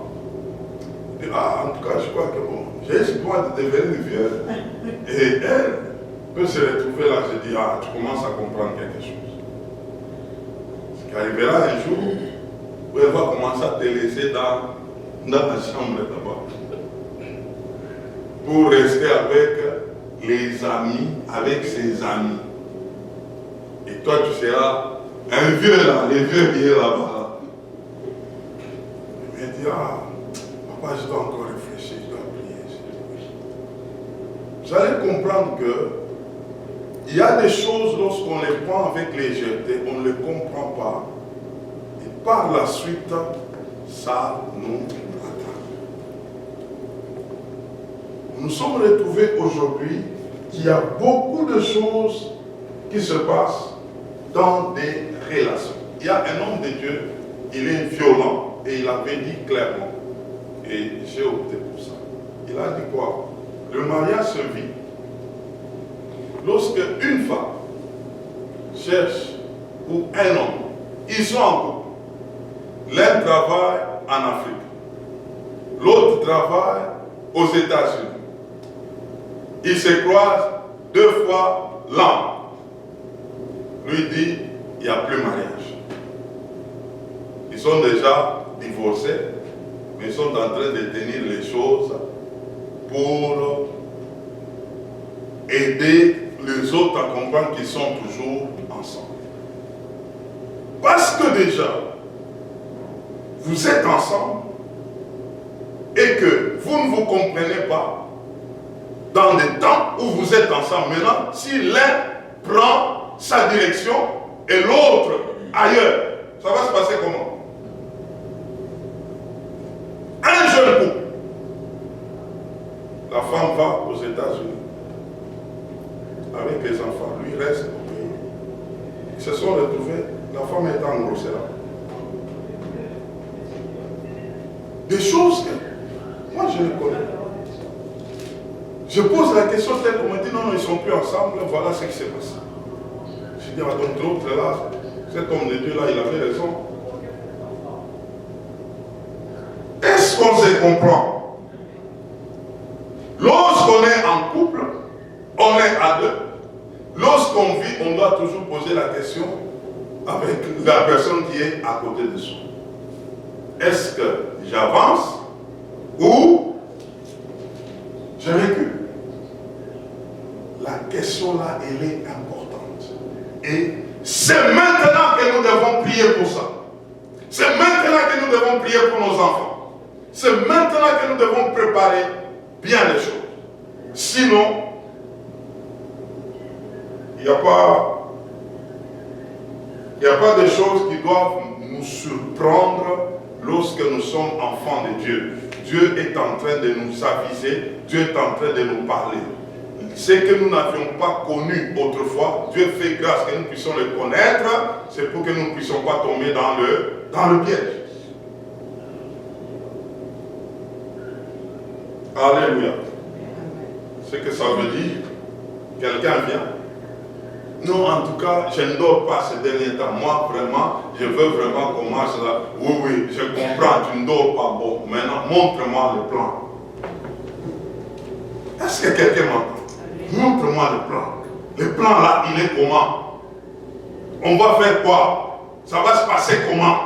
Et ah, en tout cas, je crois que bon, j'ai espoir de devenir vieux. Et elle peut se retrouver là, je dis, ah, tu commences à comprendre quelque chose. Il arrivera un jour où elle va commencer à te laisser dans la chambre d'abord pour rester avec les amis, avec ses amis. Et toi, tu seras un vieux là, les vieux qui est là-bas. Il me dit, ah, papa, je dois encore réfléchir, je dois prier. Vous allez comprendre que il y a des choses, lorsqu'on les prend avec légèreté, on ne les comprend pas. Et par la suite, ça nous attrape. Nous sommes retrouvés aujourd'hui qu'il y a beaucoup de choses qui se passent dans des relations. Il y a un homme de Dieu, il est violent et il avait dit clairement, et j'ai opté pour ça. Il a dit quoi? Le mariage se vit. lorsque une femme cherche ou un homme, ils sont en couple. L'un travaille en Afrique, l'autre travaille aux États-Unis. Ils se croisent 2 fois l'an. Lui dit, il n'y a plus mariage. Ils sont déjà divorcés, mais ils sont en train de tenir les choses pour aider les autres à comprendre qu'ils sont toujours ensemble. Parce que déjà, vous êtes ensemble et que vous ne vous comprenez pas dans des temps où vous êtes ensemble. Maintenant, si l'un prend sa direction et l'autre ailleurs, ça va se passer comment? Un jeune couple, la femme va aux États-Unis avec les enfants, lui reste au pays. Ils se sont retrouvés, la femme est engrossée là. Des choses que moi je ne connais pas. Je pose la question telle qu'on me dit non, non, ils ne sont plus ensemble, voilà ce qui s'est passé. Je dis, ah, donc l'autre là, cet homme de Dieu là, il avait raison. Est-ce qu'on se comprend? Lorsqu'on est en couple, on est à deux. Lorsqu'on vit, on doit toujours poser la question avec la personne qui est à côté de soi. Est-ce que j'avance ou je recule? La question là, elle est importante. Et c'est maintenant que nous devons prier pour ça. C'est maintenant que nous devons prier pour nos enfants. C'est maintenant que nous devons préparer bien les choses. Sinon, il n'y a pas de choses qui doivent nous surprendre lorsque nous sommes enfants de Dieu. Dieu est en train de nous aviser, Dieu est en train de nous parler. Ce que nous n'avions pas connu autrefois, Dieu fait grâce que nous puissions le connaître, c'est pour que nous ne puissions pas tomber dans le piège. Alléluia. Ce que ça veut dire, quelqu'un vient. Non, en tout cas, je ne dors pas ces derniers temps. Moi, vraiment, je veux vraiment qu'on marche là. Oui, oui, je comprends, tu ne dors pas. Bon, maintenant, montre-moi le plan. Est-ce que quelqu'un m'entend? Montre-moi le plan. Le plan là, il est comment? On va faire quoi? Ça va se passer comment?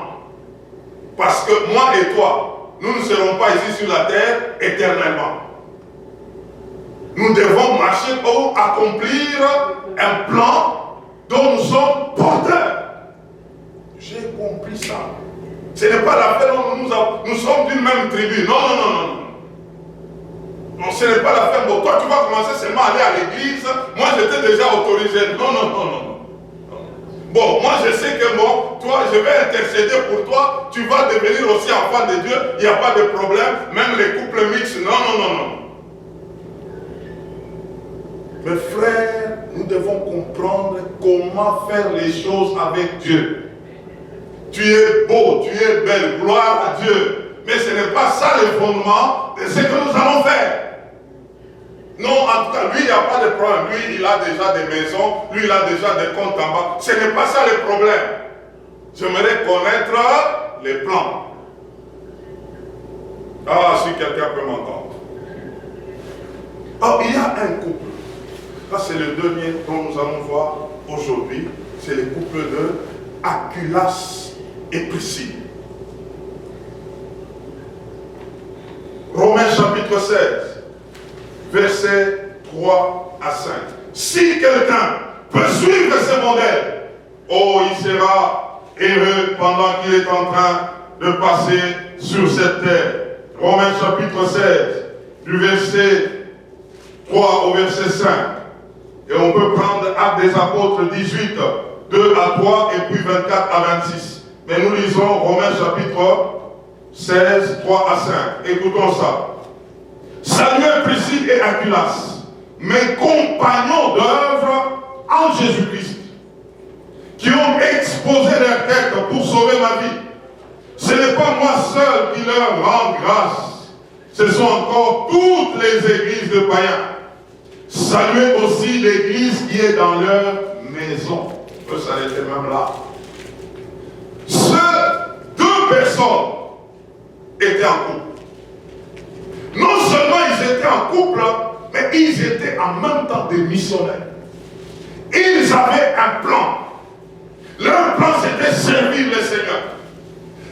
Parce que moi et toi, nous ne serons pas ici sur la terre éternellement. Nous devons marcher pour accomplir un plan dont nous sommes porteurs. J'ai compris ça. Ce n'est pas la peine où nous sommes d'une même tribu. Non, non, non, non. Non, ce n'est pas la peine. Bon, toi, tu vas commencer seulement à aller à l'église. Moi, j'étais déjà autorisé. Non, non, non, non. Bon, moi, je sais que bon, toi, je vais intercéder pour toi. Tu vas devenir aussi enfant de Dieu. Il n'y a pas de problème. Même les couples mixtes. Non, non, non, non. Mes frères, nous devons comprendre comment faire les choses avec Dieu. Tu es beau, tu es belle, gloire à Dieu. Mais ce n'est pas ça le fondement de ce que nous allons faire. Non, en tout cas, lui, il n'y a pas de problème. Lui, il a déjà des maisons, lui, il a déjà des comptes en banque. Ce n'est pas ça le problème. J'aimerais connaître les plans. Ah, si quelqu'un peut m'entendre. Oh, il y a un couple. Là, c'est le dernier dont nous allons voir aujourd'hui. C'est le couple de Aquilas et Priscille. Romains chapitre 16, versets 3 à 5. Si quelqu'un peut suivre ce modèle, oh, il sera heureux pendant qu'il est en train de passer sur cette terre. Romains chapitre 16, du verset 3 au verset 5. Et on peut prendre Actes des Apôtres 18, 2 à 3 et puis 24 à 26. Mais nous lisons Romains chapitre 16, 3 à 5. Écoutons ça. Saluez Priscille et Aquilas, mes compagnons d'œuvre en Jésus-Christ, qui ont exposé leur tête pour sauver ma vie. Ce n'est pas moi seul qui leur rend grâce. Ce sont encore toutes les églises de païens. saluez aussi l'église qui est dans leur maison. On peut s'arrêter même là. Ces deux personnes étaient en couple. Non seulement ils étaient en couple, mais ils étaient en même temps des missionnaires. Ils avaient un plan. Leur plan, c'était servir le Seigneur.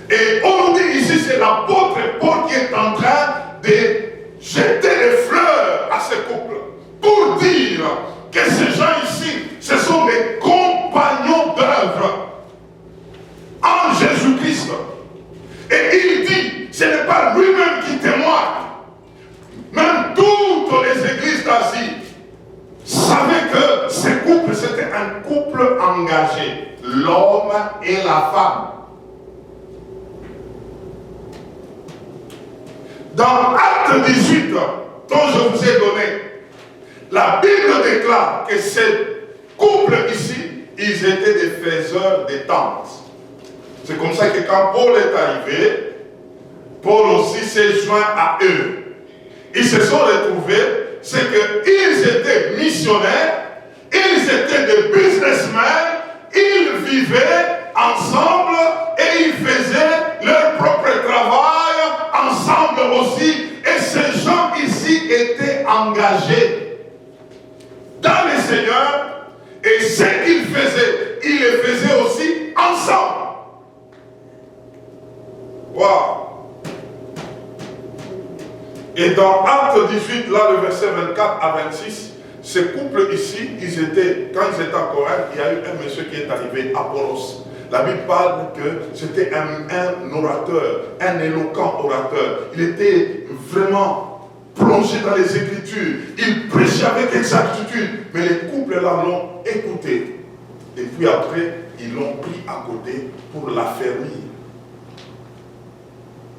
Et on nous dit ici, c'est l'apôtre Paul qui est en train de jeter des fleurs à ce couple pour dire que ces gens ici, ce sont des compagnons d'œuvre en Jésus-Christ. Et il dit, ce n'est pas lui-même qui témoigne. Même toutes les églises d'Asie savaient que ce couple, c'était un couple engagé. L'homme et la femme. Dans Acte 18, dont je vous ai donné, la Bible déclare que ces couples ici, ils étaient des faiseurs de tentes. C'est comme ça que quand Paul est arrivé, Paul aussi s'est joint à eux. Ils se sont retrouvés, c'est qu'ils étaient missionnaires, ils étaient des businessmen, ils vivaient ensemble et ils faisaient leur propre travail ensemble aussi. Et ces gens ici étaient engagés dans le Seigneur, et ce qu'ils faisaient, ils le faisaient aussi ensemble. Wow. Et dans Acte 18, là, le verset 24 à 26, ces couples ici, quand ils étaient en Corinthe, il y a eu un monsieur qui est arrivé, Apollos. La Bible parle que c'était un orateur, un éloquent orateur. Il était vraiment plongé dans les Écritures. Il prêchait avec exactitude. Mais les couples là l'ont écouté. Et puis après, ils l'ont pris à côté pour l'affermir.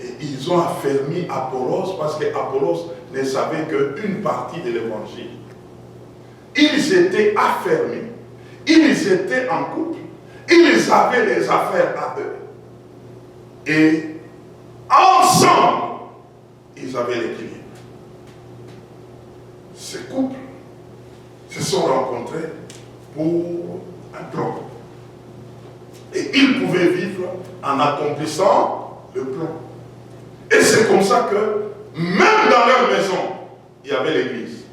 Et ils ont affermi Apollos parce qu'Apollos ne savait qu'une partie de l'évangile. Ils étaient affermis. Ils étaient en couple. Ils avaient les affaires à eux. Et ensemble, ils avaient l'équilibre. Ces couples se sont rencontrés pour un plan. Et ils pouvaient vivre en accomplissant le plan. Et c'est comme ça que, même dans leur maison, il y avait l'église.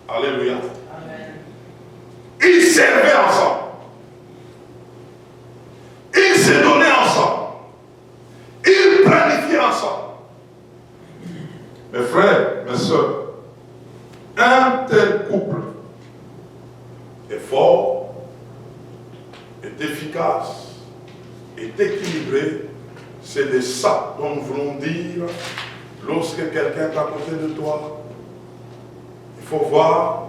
Alléluia. Amen. Ils servaient ensemble. Ils se donnaient ensemble. Ils planifiaient ensemble. Mes frères, mes soeurs, un tel couple est fort, est efficace, est équilibré. C'est de ça dont nous voulons dire lorsque quelqu'un est à côté de toi. Il faut voir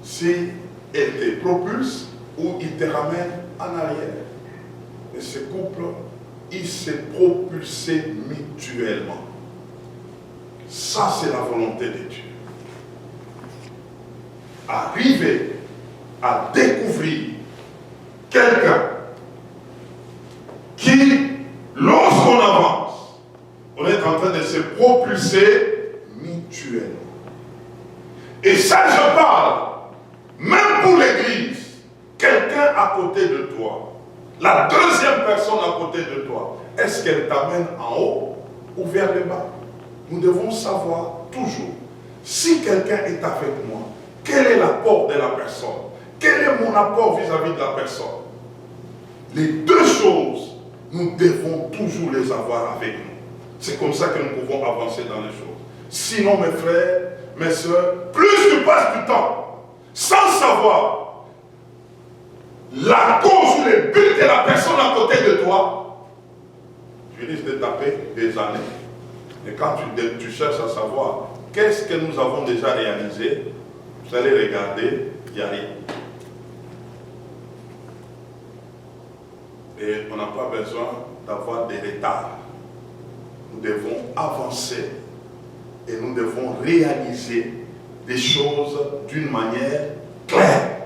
si elle te propulse ou il te ramène en arrière. Et ce couple, il s'est propulsé mutuellement. Ça, c'est la volonté de Dieu. Arriver à découvrir quelqu'un qui, lorsqu'on avance, on est en train de se propulser mutuellement. Et ça, je parle, même pour l'église, quelqu'un à côté de toi, la deuxième personne à côté de toi, est-ce qu'elle t'amène en haut ou vers le bas? Nous devons savoir toujours, si quelqu'un est avec moi, quel est l'apport de la personne? Quel est mon apport vis-à-vis de la personne? Les deux choses, nous devons toujours les avoir avec nous. C'est comme ça que nous pouvons avancer dans les choses. Sinon, mes frères, mes soeurs, plus tu passes du temps sans savoir la cause ou le but de la personne à côté de toi, tu risques de taper des années. Et quand tu cherches à savoir qu'est-ce que nous avons déjà réalisé, vous allez regarder, il n'y a rien. Et on n'a pas besoin d'avoir des retards. Nous devons avancer et nous devons réaliser des choses d'une manière claire.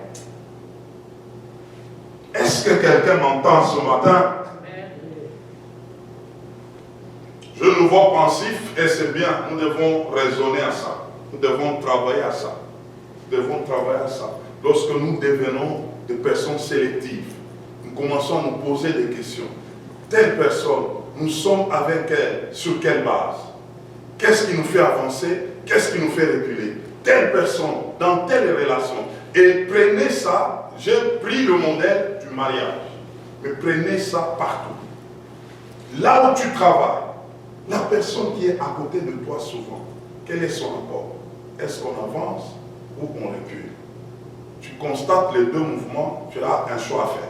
Est-ce que quelqu'un m'entend ce matin? Je nous vois pensifs et c'est bien, nous devons raisonner à ça. Nous devons travailler à ça. Nous devons travailler à ça. Lorsque nous devenons des personnes sélectives, nous commençons à nous poser des questions. Telle personne, nous sommes avec elle sur quelle base? Qu'est-ce qui nous fait avancer? Qu'est-ce qui nous fait reculer? Telle personne, dans telle relation. Et prenez ça, j'ai pris le modèle du mariage, mais prenez ça partout. Là où tu travailles, la personne qui est à côté de toi souvent, quel est son rapport? Est-ce qu'on avance ou qu'on recule? Tu constates les deux mouvements, tu as un choix à faire.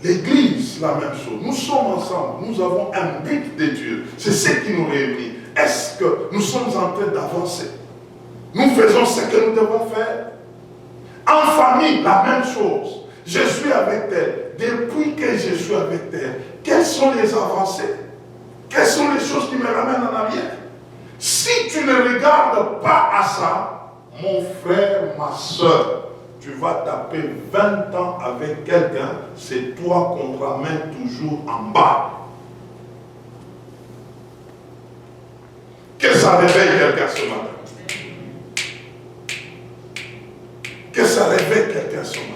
L'Église, la même chose. Nous sommes ensemble, nous avons un but de Dieu. C'est ce qui nous réunit. Est-ce que nous sommes en train d'avancer? Nous faisons ce que nous devons faire. En famille, la même chose. Je suis avec elle. Depuis que je suis avec elle, quelles sont les avancées? Quelles sont les choses qui me ramènent en arrière? Si tu ne regardes pas à ça, mon frère, ma soeur, tu vas taper 20 ans avec quelqu'un, c'est toi qu'on ramène toujours en bas. Que ça réveille quelqu'un ce matin. Que ça réveille quelqu'un ce matin.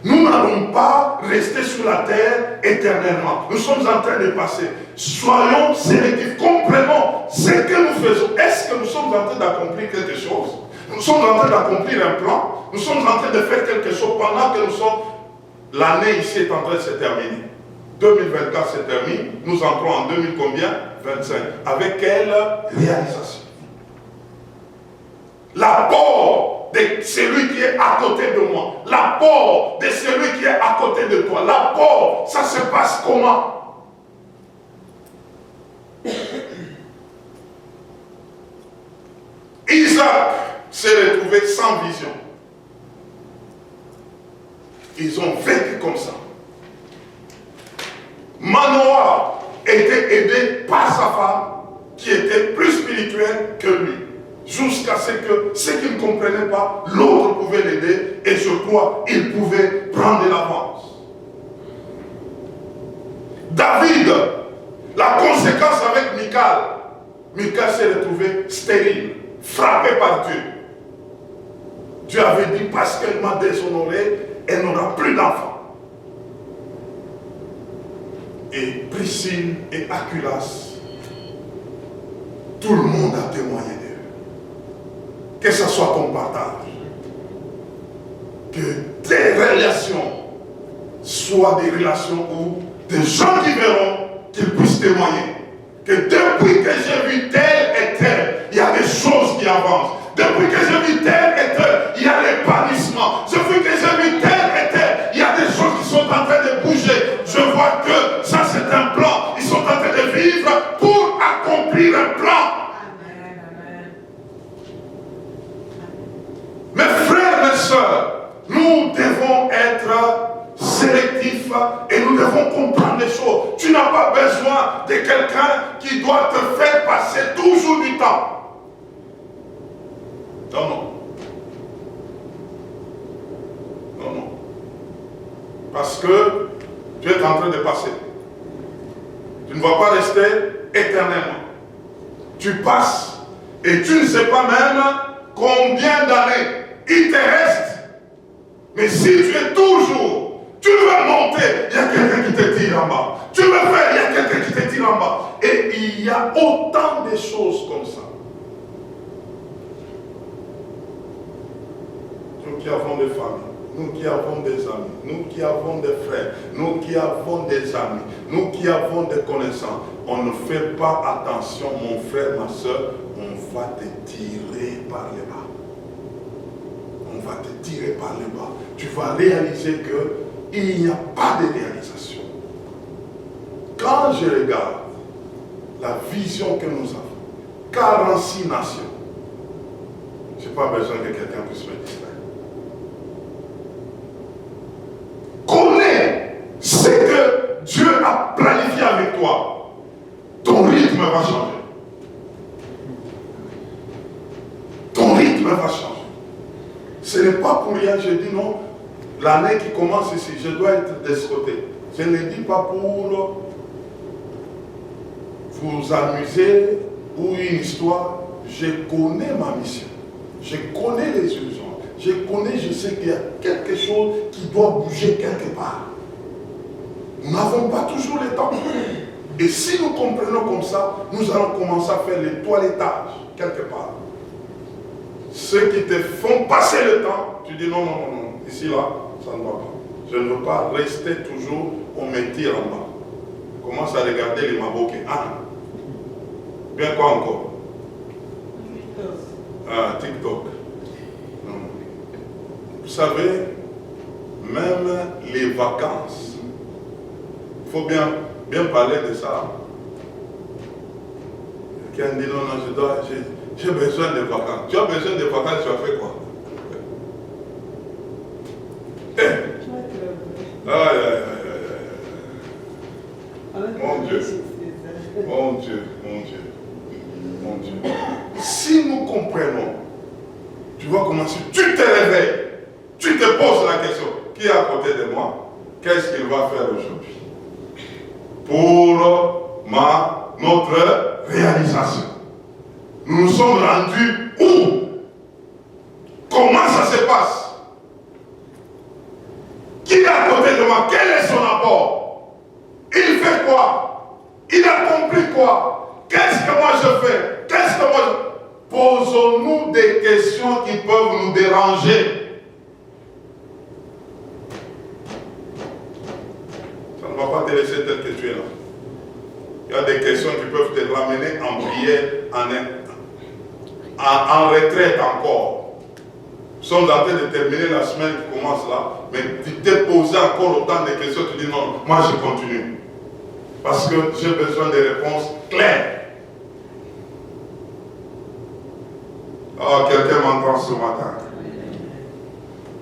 Nous n'allons pas rester sur la terre éternellement. Nous sommes en train de passer. Soyons sélectifs, comprenons ce que nous faisons. Est-ce que nous sommes en train d'accomplir quelque chose? Nous sommes en train d'accomplir un plan. Nous sommes en train de faire quelque chose pendant que nous sommes... L'année ici est en train de se terminer. 2024 se termine. Nous entrons en 2000 combien? 25. Avec quelle réalisation? L'apport de celui qui est à côté de moi. L'apport de celui qui est à côté de toi. L'apport, ça se passe comment? Isaac s'est retrouvé sans vision. Ils ont vécu comme ça. Manoah était aidé par sa femme qui était plus spirituelle que lui. Jusqu'à ce que ce qu'il ne comprenait pas, l'autre pouvait l'aider et je crois il pouvait prendre de l'avance. David, la conséquence avec Michal, Michal s'est retrouvé stérile, frappé par Dieu. Dieu avait dit parce qu'elle m'a déshonoré, elle n'aura plus d'enfants. Et Priscille et Aculas, tout le monde a témoigné d'eux. Que ce soit ton partage, que tes relations soient des relations où des gens qui verront qu'ils puissent témoigner. Que depuis que j'ai vu tel et tel, il y a des choses qui avancent. Depuis que j'ai vu tel et tel, il y a l'épanouissement. Depuis que j'ai vu tel et tel, il y a des choses qui sont en train de bouger. Je vois que ça c'est un plan. Ils sont en train de vivre pour accomplir un plan. Mes frères, mes soeurs, nous devons être sélectifs et nous devons comprendre les choses. Tu n'as pas besoin de quelqu'un qui doit te faire passer toujours du temps. Non, non. Non, non. Parce que tu es en train de passer. Tu ne vas pas rester éternellement. Tu passes et tu ne sais pas même combien d'années il te reste. Mais si tu es toujours, tu veux monter, il y a quelqu'un qui te tire en bas. Tu veux faire, il y a quelqu'un qui te tire en bas. Et il y a autant de choses comme ça. Nous qui avons des familles, nous qui avons des amis, nous qui avons des frères, nous qui avons des amis, nous qui avons des connaissances, on ne fait pas attention, mon frère, ma soeur, on va te tirer par les bas. On va te tirer par les bas. Tu vas réaliser qu'il n'y a pas de réalisation. Quand je regarde la vision que nous avons, 46 nations, je n'ai pas besoin que quelqu'un puisse me distraire. Connais ce que Dieu a planifié avec toi. Ton rythme va changer. Ton rythme va changer. Ce n'est pas pour rien, je dis non, l'année qui commence ici, je dois être de ce côté. Je ne dis pas pour vous amuser ou une histoire. je connais ma mission. Je connais les urgences. Je sais qu'il y a quelque chose qui doit bouger quelque part. Nous n'avons pas toujours le temps. Et si nous comprenons comme ça, nous allons commencer à faire le toilettage quelque part. Ceux qui te font passer le temps, tu dis non, ici là, ça ne va pas. Je ne veux pas rester toujours, on me tire en bas. Commence à regarder les maboke. Ah, bien quoi encore? Ah, TikTok. Vous savez, même les vacances, il faut bien parler de ça. Quelqu'un dit non, j'ai besoin de vacances. Tu as besoin de vacances, tu as fait quoi? Mon Dieu. Si nous comprenons, tu vas commencer, tu te réveilles, tu te poses la question, qui est à côté de moi? Qu'est-ce qu'il va faire aujourd'hui? Pour notre réalisation. Nous nous sommes rendus où? Comment ça se passe? Qui est à côté de moi? Quel est son apport? Il fait quoi? Il a compris quoi? Qu'est-ce que moi je fais? Posons-nous des questions qui peuvent nous déranger. Ça ne va pas te laisser tel que tu es là. Il y a des questions qui peuvent te ramener en prière, en retraite encore. Nous sommes en train de terminer la semaine qui commence là, mais tu t'es posé encore autant de questions, tu dis non, moi je continue. Parce que j'ai besoin de réponses claires. Oh, quelqu'un m'entend ce matin.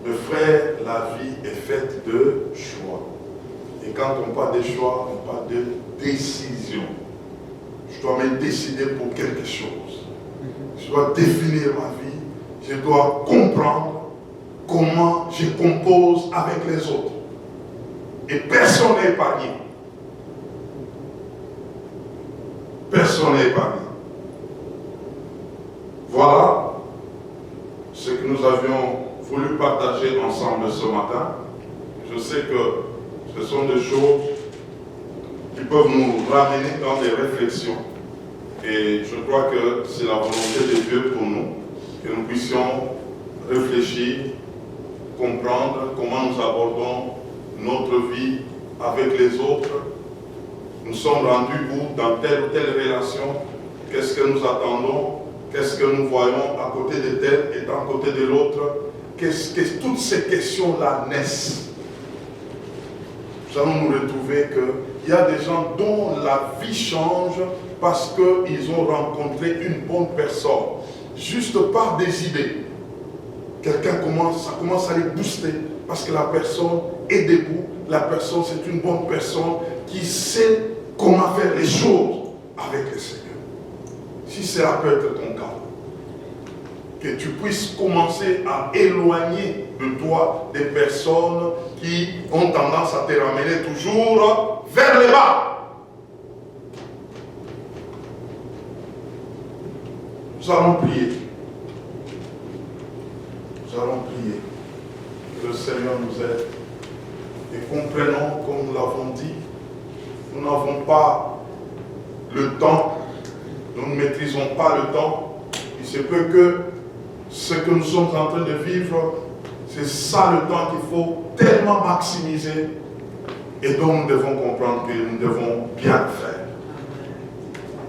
Mes frères, la vie est faite de choix. Et quand on parle de choix, on parle de décision. Je dois me décider pour quelque chose. Je dois définir ma vie. Je dois comprendre comment je compose avec les autres. Et personne n'est épargné. Personne n'est épargné. Voilà ce que nous avions voulu partager ensemble ce matin. Je sais que ce sont des choses qui peuvent nous ramener dans des réflexions. Et je crois que c'est la volonté de Dieu pour nous, que nous puissions réfléchir, comprendre comment nous abordons notre vie avec les autres. Nous sommes rendus où dans telle ou telle relation, qu'est-ce que nous attendons, qu'est-ce que nous voyons à côté de tel et d'un côté de l'autre, qu'est-ce que toutes ces questions-là naissent. Nous allons nous retrouver qu'il y a des gens dont la vie change parce qu'ils ont rencontré une bonne personne, juste par des idées. Quelqu'un commence à les booster parce que la personne est debout, la personne c'est une bonne personne qui sait comment faire les choses avec le Seigneur. Si cela peut être ton cas, que tu puisses commencer à éloigner de toi des personnes qui ont tendance à te ramener toujours vers le bas. Nous allons prier. Nous allons prier. Que le Seigneur nous aide. Et comprenons, comme nous l'avons dit, nous n'avons pas le temps, nous ne maîtrisons pas le temps. Il se peut que ce que nous sommes en train de vivre, c'est ça le temps qu'il faut tellement maximiser et dont nous devons comprendre que nous devons bien le faire.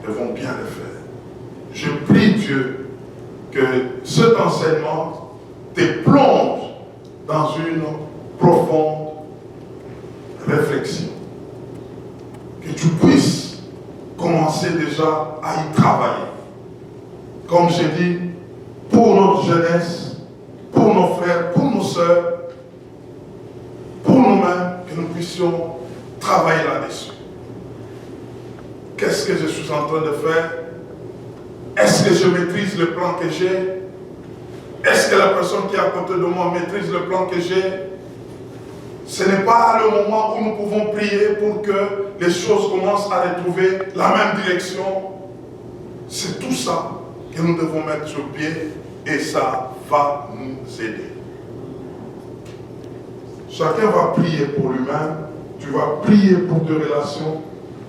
Nous devons bien le faire. Je prie Dieu que cet enseignement te plonge dans une profonde réflexion. Que tu puisses commencer déjà à y travailler. Comme j'ai dit, pour notre jeunesse, pour nos frères, pour nos sœurs, pour nous-mêmes, que nous puissions travailler là-dessus. Qu'est-ce que je suis en train de faire? Est-ce que je maîtrise le plan que j'ai? Est-ce que la personne qui est à côté de moi maîtrise le plan que j'ai? Ce n'est pas le moment où nous pouvons prier pour que les choses commencent à retrouver la même direction. C'est tout ça que nous devons mettre sur pied et ça va nous aider. Chacun va prier pour lui-même, tu vas prier pour tes relations,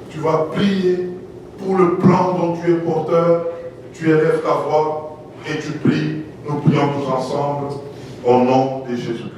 tu vas prier pour le plan dont tu es porteur, tu élèves ta voix et tu pries, nous prions tous ensemble au nom de Jésus-Christ.